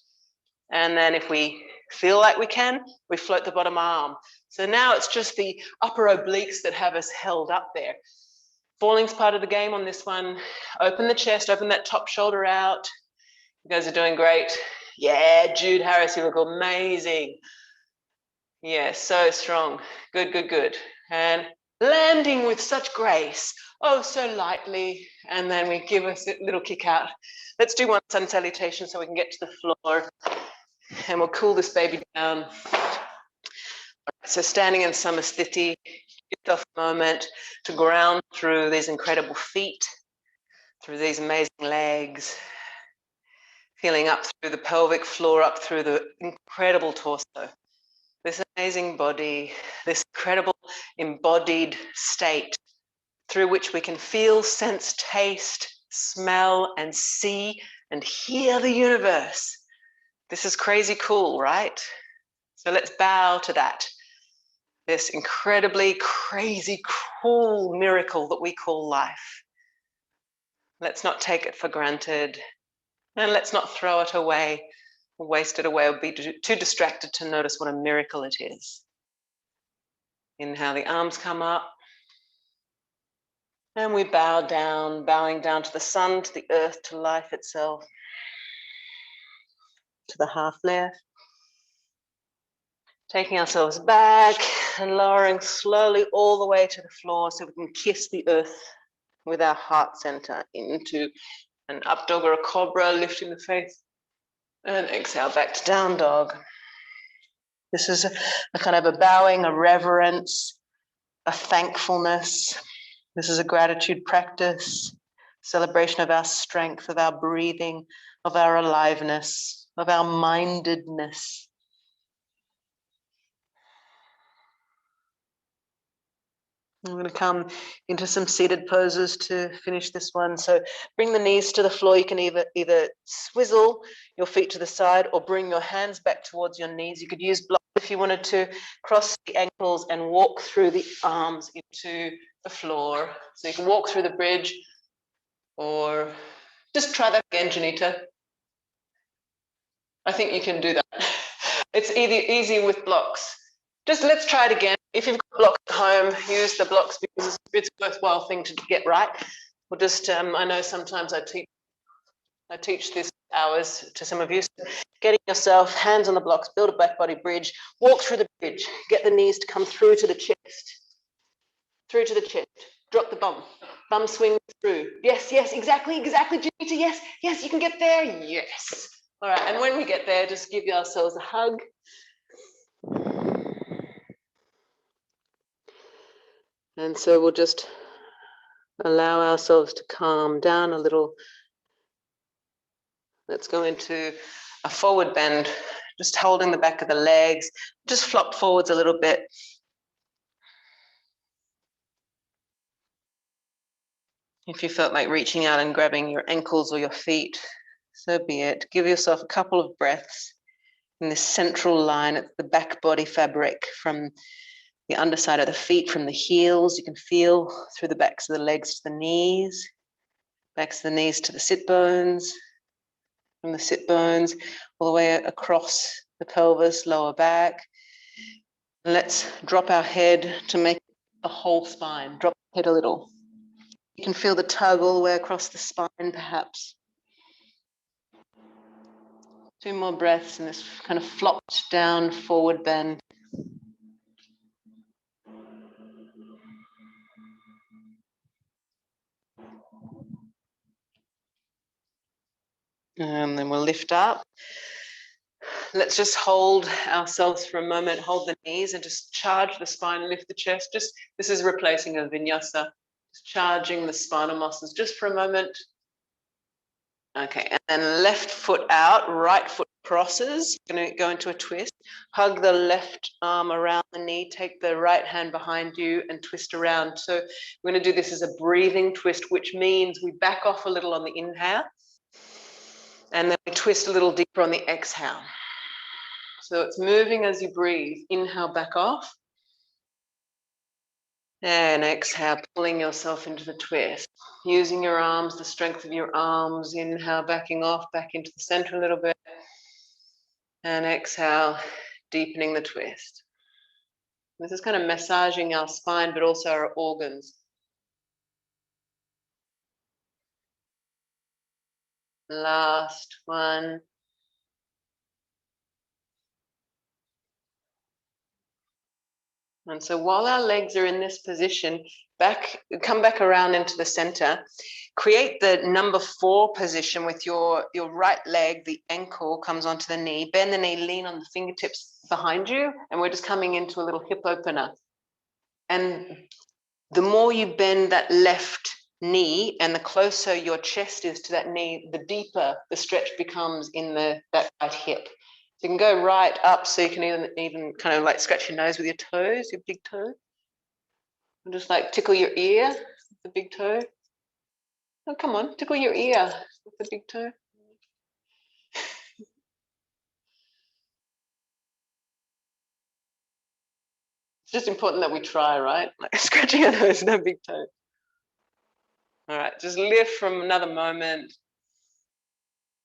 And then if we feel like we can, we float the bottom arm. So now it's just the upper obliques that have us held up there. Falling's part of the game on this one. Open the chest, open that top shoulder out. You guys are doing great. Yeah, Jude Harris, you look amazing. Yeah, so strong. Good, good, good. And landing with such grace. Oh, so lightly. And then we give us a little kick out. Let's do one sun salutation so we can get to the floor. And we'll cool this baby down. So standing in samasthiti, give yourself a moment to ground through these incredible feet, through these amazing legs, feeling up through the pelvic floor, up through the incredible torso. This amazing body, this incredible embodied state through which we can feel, sense, taste, smell, and see and hear the universe. This is crazy cool, right? So let's bow to that. This incredibly crazy, cool miracle that we call life. Let's not take it for granted, and let's not throw it away, or waste it away, or be too distracted to notice what a miracle it is. Inhale, the arms come up, and we bow down, bowing down to the sun, to the earth, to life itself, to the half left. Taking ourselves back and lowering slowly all the way to the floor so we can kiss the earth with our heart center into an up dog or a cobra, lifting the face, and exhale back to down dog. This is a kind of a bowing, a reverence, a thankfulness. This is a gratitude practice, celebration of our strength, of our breathing, of our aliveness, of our mindedness. I'm going to come into some seated poses to finish this one. So bring the knees to the floor. You can either swizzle your feet to the side or bring your hands back towards your knees. You could use blocks if you wanted to. Cross the ankles and walk through the arms into the floor. So you can walk through the bridge, or just try that again, Janita. I think you can do that. It's easy with blocks. Just let's try it again. If you've got blocks at home, use the blocks because it's a worthwhile thing to get right. We'll just, I know sometimes I teach this hours to some of you. So getting yourself, hands on the blocks, build a back body bridge, walk through the bridge, get the knees to come through to the chest, drop the bum swing through. Yes, exactly, Janita, yes, you can get there, yes. All right, and when we get there, just give yourselves a hug. And so we'll just allow ourselves to calm down a little. Let's go into a forward bend, just holding the back of the legs, just flop forwards a little bit. If you felt like reaching out and grabbing your ankles or your feet, so be it. Give yourself a couple of breaths in this central line at the back body fabric from the underside of the feet, from the heels. You can feel through the backs of the legs to the knees, backs of the knees to the sit bones, from the sit bones all the way across the pelvis, lower back. And let's drop our head to make a whole spine. Drop the head a little. You can feel the tug all the way across the spine, perhaps. 2 more breaths in this kind of flopped down forward bend. And then we'll lift up. Let's just hold ourselves for a moment, hold the knees and just charge the spine, lift the chest. This is replacing a vinyasa, just charging the spinal muscles just for a moment. Okay, and then left foot out, right foot crosses. Going to go into a twist. Hug the left arm around the knee. Take the right hand behind you and twist around. So we're going to do this as a breathing twist, which means we back off a little on the inhale, and then we twist a little deeper on the exhale. So it's moving as you breathe. Inhale, back off. And exhale, pulling yourself into the twist. Using your arms, the strength of your arms. Inhale, backing off, back into the center a little bit. And exhale, deepening the twist. This is kind of massaging our spine, but also our organs. Last one. And so while our legs are in this position, come back around into the center, create the number 4 position with your right leg, the ankle comes onto the knee, bend the knee, lean on the fingertips behind you, and we're just coming into a little hip opener. And the more you bend that left knee and the closer your chest is to that knee, the deeper the stretch becomes in that right hip. So you can go right up, so you can even kind of like scratch your nose with your toes, your big toe. And just like tickle your ear with the big toe. Oh, come on, tickle your ear with the big toe. It's just important that we try, right? Like scratching your nose, no big toe. All right, just lift from another moment.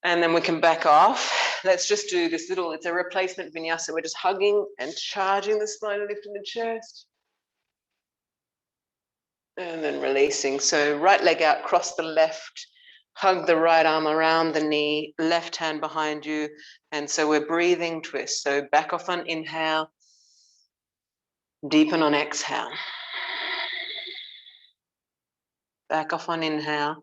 And then we can back off. Let's just do this little, it's a replacement vinyasa. We're just hugging and charging the spine and lifting the chest. And then releasing. So right leg out, cross the left, hug the right arm around the knee, left hand behind you. And so we're breathing twist. So back off on inhale, deepen on exhale. Back off on inhale.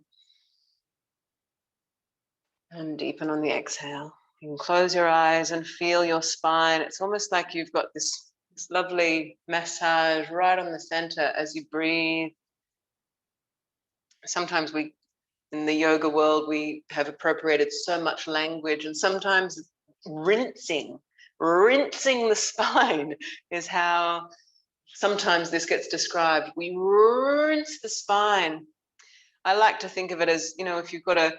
And deepen on the exhale. You can close your eyes and feel your spine. It's almost like you've got this lovely massage right on the center as you breathe. Sometimes in the yoga world, we have appropriated so much language, and sometimes rinsing the spine is how sometimes this gets described. We rinse the spine. I like to think of it as, if you've got a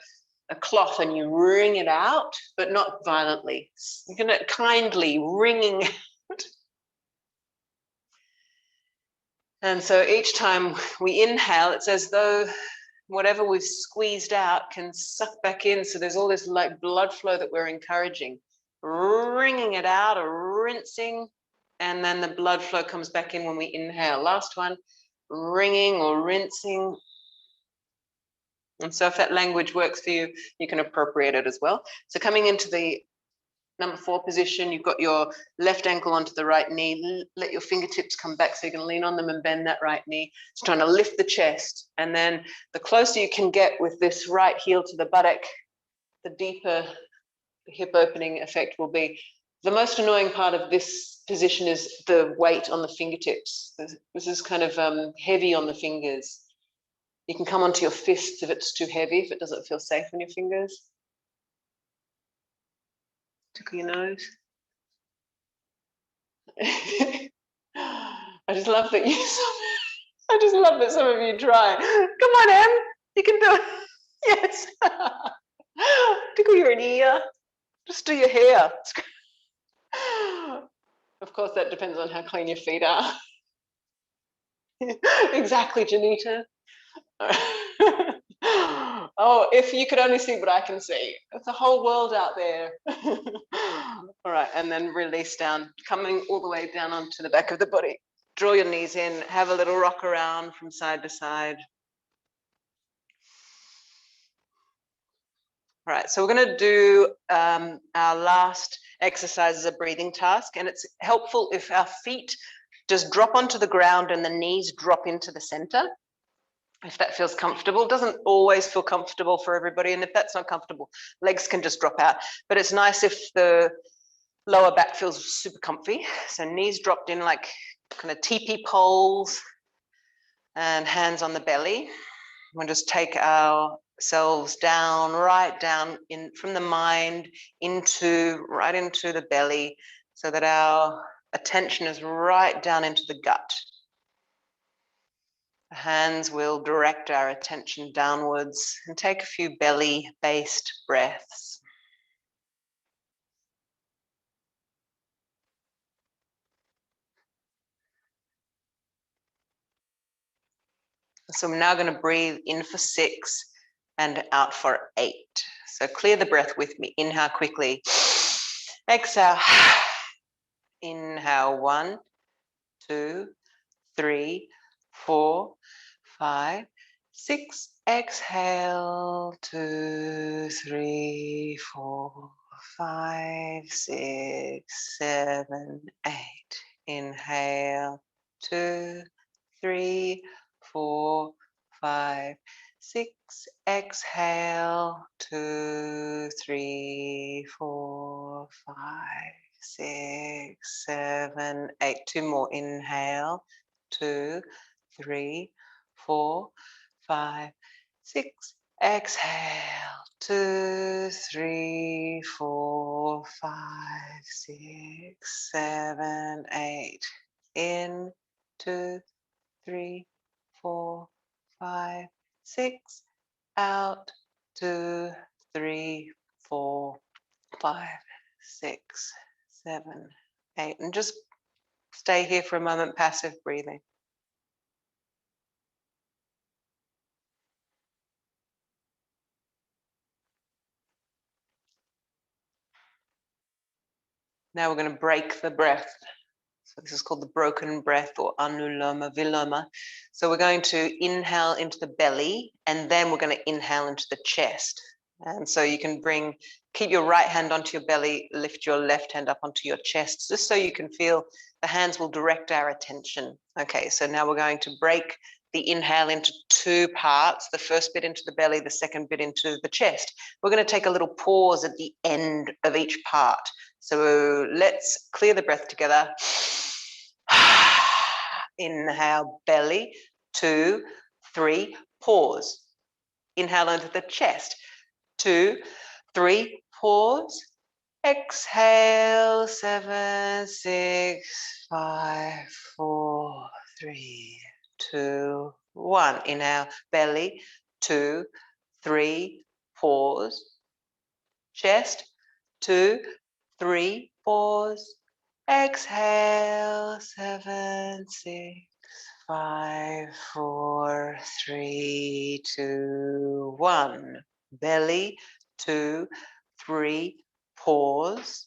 cloth and you wring it out, but not violently. You're going to kindly wringing out. And so each time we inhale, it's as though whatever we've squeezed out can suck back in. So there's all this like blood flow that we're encouraging, wringing it out or rinsing. And then the blood flow comes back in when we inhale. Last one, wringing or rinsing. And so if that language works for you, you can appropriate it as well. So coming into the number 4 position, you've got your left ankle onto the right knee. Let your fingertips come back so you can lean on them and bend that right knee. It's trying to lift the chest. And then the closer you can get with this right heel to the buttock, the deeper the hip opening effect will be. The most annoying part of this position is the weight on the fingertips. This is kind of heavy on the fingers. You can come onto your fists if it's too heavy, if it doesn't feel safe on your fingers. Tickle your nose. I just love that I just love that some of you try. Come on, Em, you can do it. Yes. Tickle your ear. Just do your hair. Of course, that depends on how clean your feet are. Exactly, Janita. Oh, if you could only see what I can see. It's a whole world out there. All right, and then release down, coming all the way down onto the back of the body. Draw your knees in, have a little rock around from side to side. All right, so we're going to do our last exercise as a breathing task, and it's helpful if our feet just drop onto the ground and the knees drop into the center. If that feels comfortable. It doesn't always feel comfortable for everybody, and if that's not comfortable, legs can just drop out. But it's nice if the lower back feels super comfy. So knees dropped in like kind of teepee poles and hands on the belly. We'll just take ourselves down, right down in from the mind right into the belly, so that our attention is right down into the gut. The hands will direct our attention downwards and take a few belly-based breaths. So we're now going to breathe in for 6 and out for 8. So clear the breath with me. Inhale quickly. Exhale. Inhale 1, 2, 3, 4, 5, 6. Exhale 2, 3, 4, 5, 6, 7, 8. Inhale 2, 3, 4, 5, 6. Exhale 2, 3, 4, 5, 6, 7, 8. 2 more. Inhale 2, 3, 4, 5, 6. Exhale 2, 3, 4, 5, 6, 7, 8. In 2, 3, 4, 5, 6. Out 2, 3, 4, 5, 6, 7, 8. And just stay here for a moment, passive breathing. Now we're going to break the breath. So this is called the broken breath, or anuloma viloma. So we're going to inhale into the belly, and then we're going to inhale into the chest. And so you can keep your right hand onto your belly, lift your left hand up onto your chest, just so you can feel the hands will direct our attention. Okay, so now we're going to break the inhale into 2 parts, the first bit into the belly, the second bit into the chest. We're going to take a little pause at the end of each part. So let's clear the breath together. Inhale, belly, 2, 3, pause. Inhale into the chest, 2, 3, pause. Exhale, 7, 6, 5, 4, 3, 2, 1. Inhale, belly, 2, 3, pause. Chest, 2, 3, pause. Exhale, 7, 6, 5, 4, 3, 2, 1. Belly, 2, 3, pause.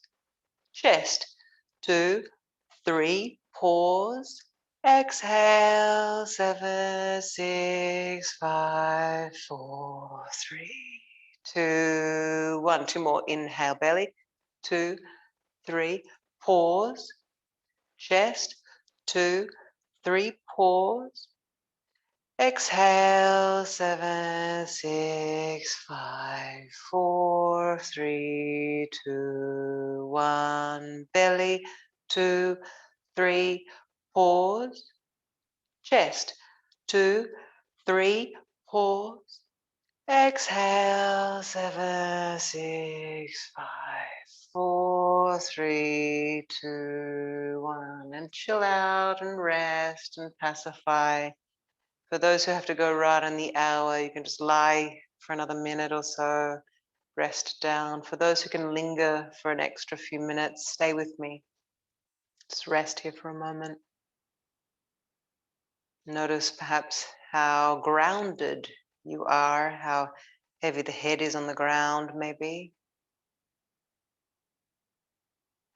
Chest, 2, 3, pause. Exhale, 7, 6, 5, 4, 3, 2, 1. 2 more. Inhale, belly, 2, 3, pause. Chest, 2, 3, pause. Exhale, 7, 6, 5, 4, 3, 2, 1. Belly, 2, 3, pause. Chest, 2, 3, pause. Exhale, 7, 6, 5, 4, 3, 2, 1. And chill out and rest and pacify. For those who have to go right on the hour, you can just lie for another minute or so, rest down. For those who can linger for an extra few minutes, stay with me. Just rest here for a moment. Notice perhaps how grounded you are, how heavy the head is on the ground maybe.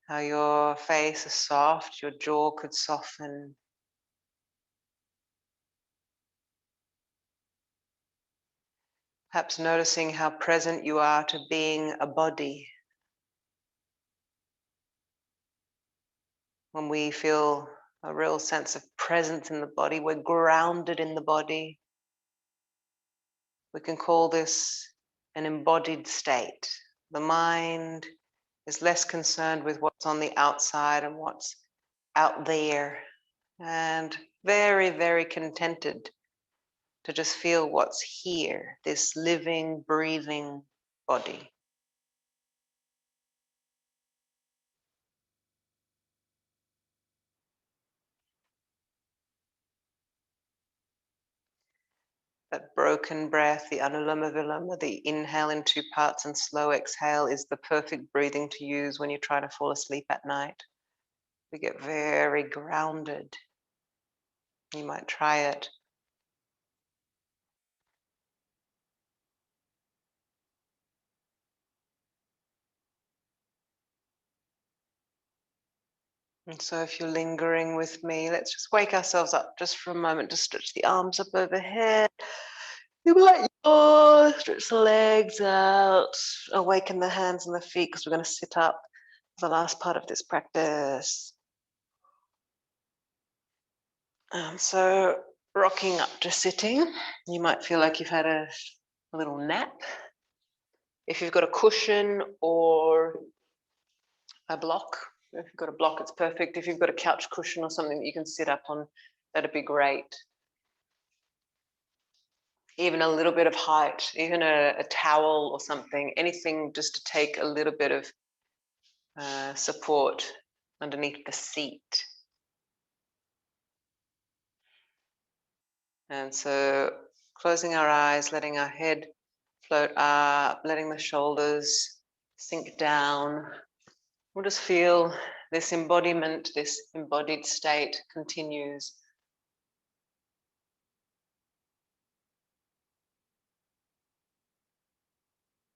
How your face is soft, your jaw could soften. Perhaps noticing how present you are to being a body. When we feel a real sense of presence in the body, we're grounded in the body. We can call this an embodied state. The mind is less concerned with what's on the outside and what's out there, and very, very contented to just feel what's here, this living, breathing body. That broken breath, the anuloma viloma, the inhale in 2 parts and slow exhale, is the perfect breathing to use when you try to fall asleep at night. We get very grounded. You might try it. And so if you're lingering with me, let's just wake ourselves up just for a moment to stretch the arms up overhead. You might yawn, stretch the legs out, awaken the hands and the feet because we're going to sit up for the last part of this practice. So rocking up to sitting, you might feel like you've had a little nap. If you've got a cushion or a block, if you've got a block, it's perfect. If you've got a couch cushion or something that you can sit up on, that'd be great. Even a little bit of height, even a towel or something, anything just to take a little bit of support underneath the seat. And so closing our eyes, letting our head float up, letting the shoulders sink down. We'll just feel this embodiment, this embodied state continues.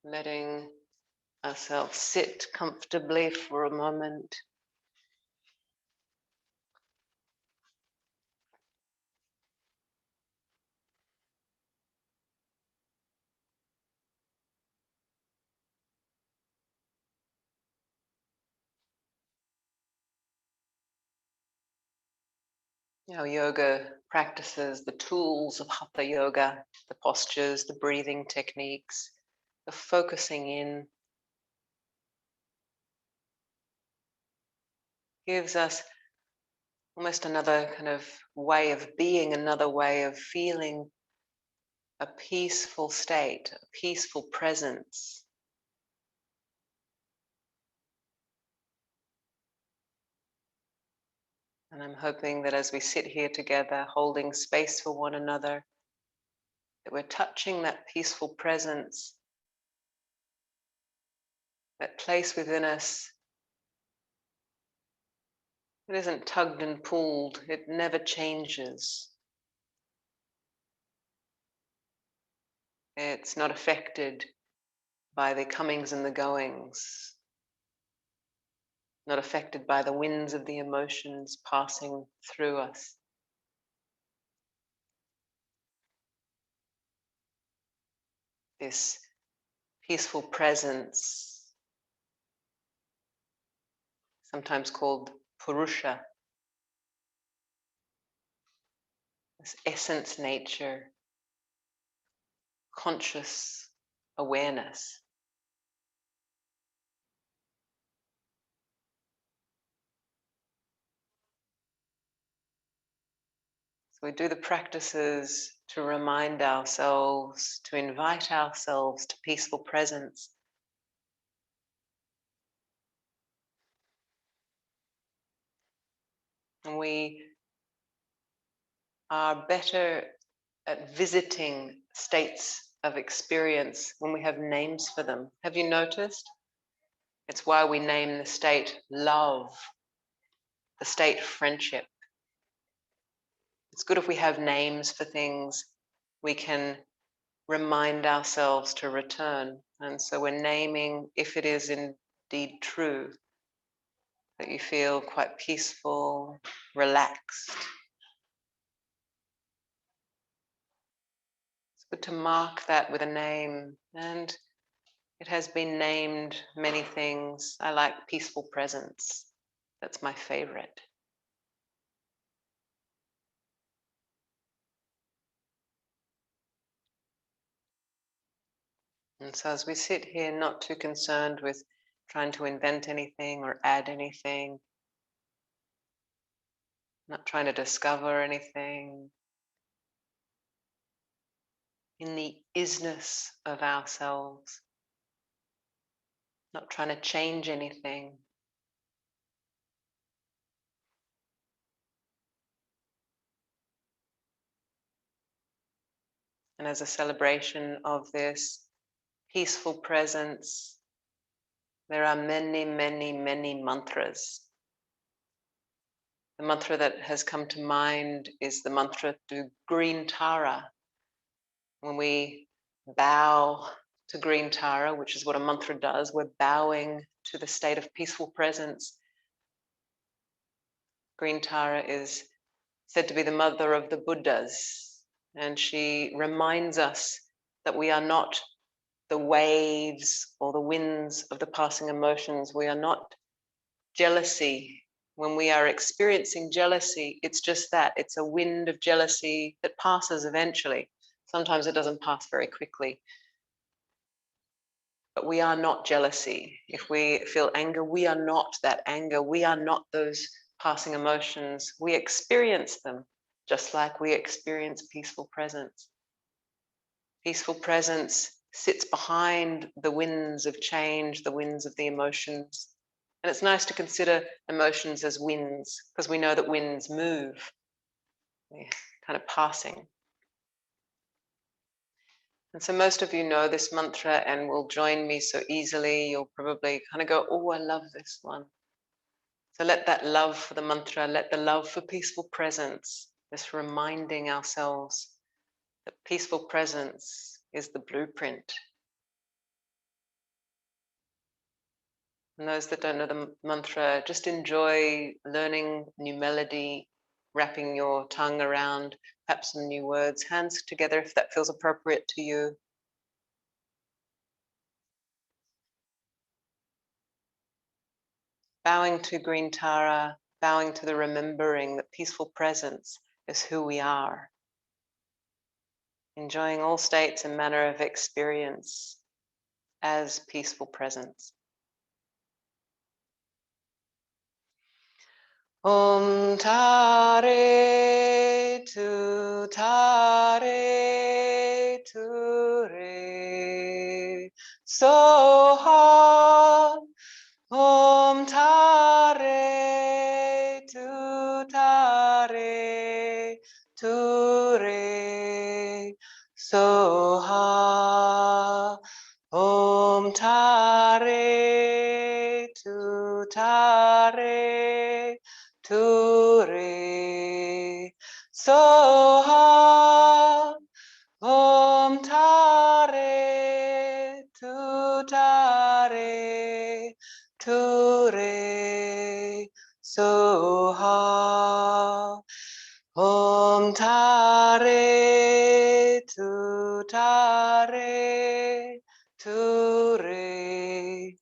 Letting ourselves sit comfortably for a moment. Our yoga practices, the tools of hatha yoga, the postures, the breathing techniques, the focusing in, gives us almost another kind of way of being, another way of feeling a peaceful state, a peaceful presence. And I'm hoping that as we sit here together, holding space for one another, that we're touching that peaceful presence, that place within us that isn't tugged and pulled, it never changes. It's not affected by the comings and the goings, not affected by the winds of the emotions passing through us. This peaceful presence, sometimes called Purusha, this essence nature, conscious awareness. So we do the practices to remind ourselves, to invite ourselves to peaceful presence. And we are better at visiting states of experience when we have names for them. Have you noticed? It's why we name the state love, the state friendship. It's good if we have names for things, we can remind ourselves to return. And so we're naming, if it is indeed true, that you feel quite peaceful, relaxed. It's good to mark that with a name, and it has been named many things. I like peaceful presence. That's my favorite. And so as we sit here, not too concerned with trying to invent anything or add anything, not trying to discover anything, in the isness of ourselves, not trying to change anything. And as a celebration of this peaceful presence, there are many, many, many mantras. The mantra that has come to mind is the mantra to green Tara. When we bow to green Tara, which is what a mantra does, we're bowing to the state of peaceful presence. Green Tara is said to be the mother of the Buddhas, and she reminds us that we are not the waves or the winds of the passing emotions. We are not jealousy. When we are experiencing jealousy, it's just that. It's a wind of jealousy that passes eventually. Sometimes it doesn't pass very quickly. But we are not jealousy. If we feel anger, we are not that anger. We are not those passing emotions. We experience them just like we experience peaceful presence. Peaceful presence sits behind the winds of change, the winds of the emotions. And it's nice to consider emotions as winds, because we know that winds move. They're kind of passing. And so most of you know this mantra and will join me so easily. You'll probably kind of go, oh, I love this one. So let that love for the mantra, let the love for peaceful presence, this reminding ourselves that peaceful presence is the blueprint. And those that don't know the mantra, just enjoy learning new melody, wrapping your tongue around perhaps some new words, hands together if that feels appropriate to you. Bowing to green Tara, bowing to the remembering that peaceful presence is who we are. Enjoying all states and manner of experience as peaceful presence. Om Tare Tu Tare Tu Re Soha. Om Tare Tu Tare Tu Re Soha. Om Tare Tu Tare Tu Re Soha. Om Tare Tu Tare Tu Re Soha. Om Tare Tu Tare Tu Re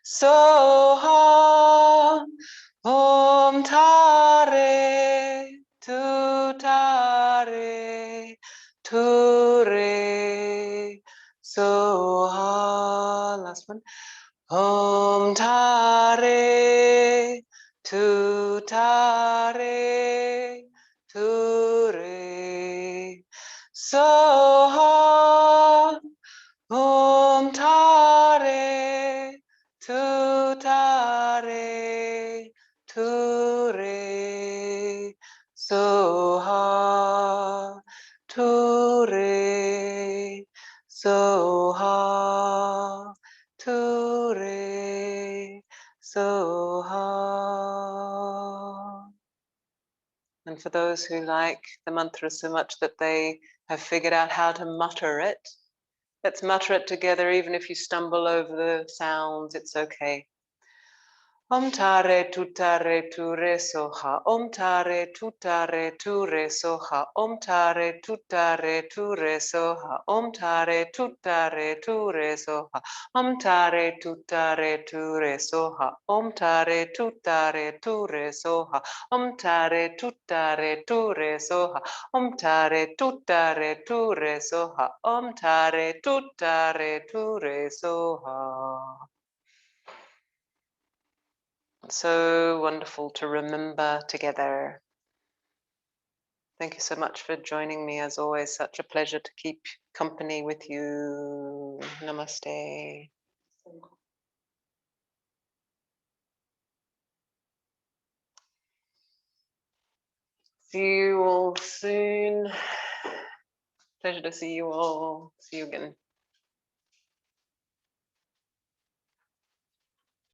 Soha. Om Tare Tu Tare Tu Re Soha. Last one. Om Tare Tu Tare Tu Re Soha. Om Tare Tu Tare Tu Re Soha. Tu Re Soha. Tu Re Soha. And for those who like the mantra so much that they have figured out how to mutter it, let's mutter it together. Even if you stumble over the sounds, it's okay. Om Tare Tu Tare Tu Re Soha. Om Tare Tu Tare Tu Re Soha. Om Tare Tu Tare Tu Re Soha. Om Tare Tu Tare Tu Re Soha. Om Tare Tu Tare Tu Re Soha. Om Tare Tu Tare Tu Re Soha. Om Tare Tu Tare Tu Re Soha. Om Tare Tu Tare Tu Re Soha. Om Tare Tu Tare Tu Re Soha. So wonderful to remember together. Thank you so much for joining me. As always, such a pleasure to keep company with you. Namaste. See you all soon. Pleasure to see you all. See you again.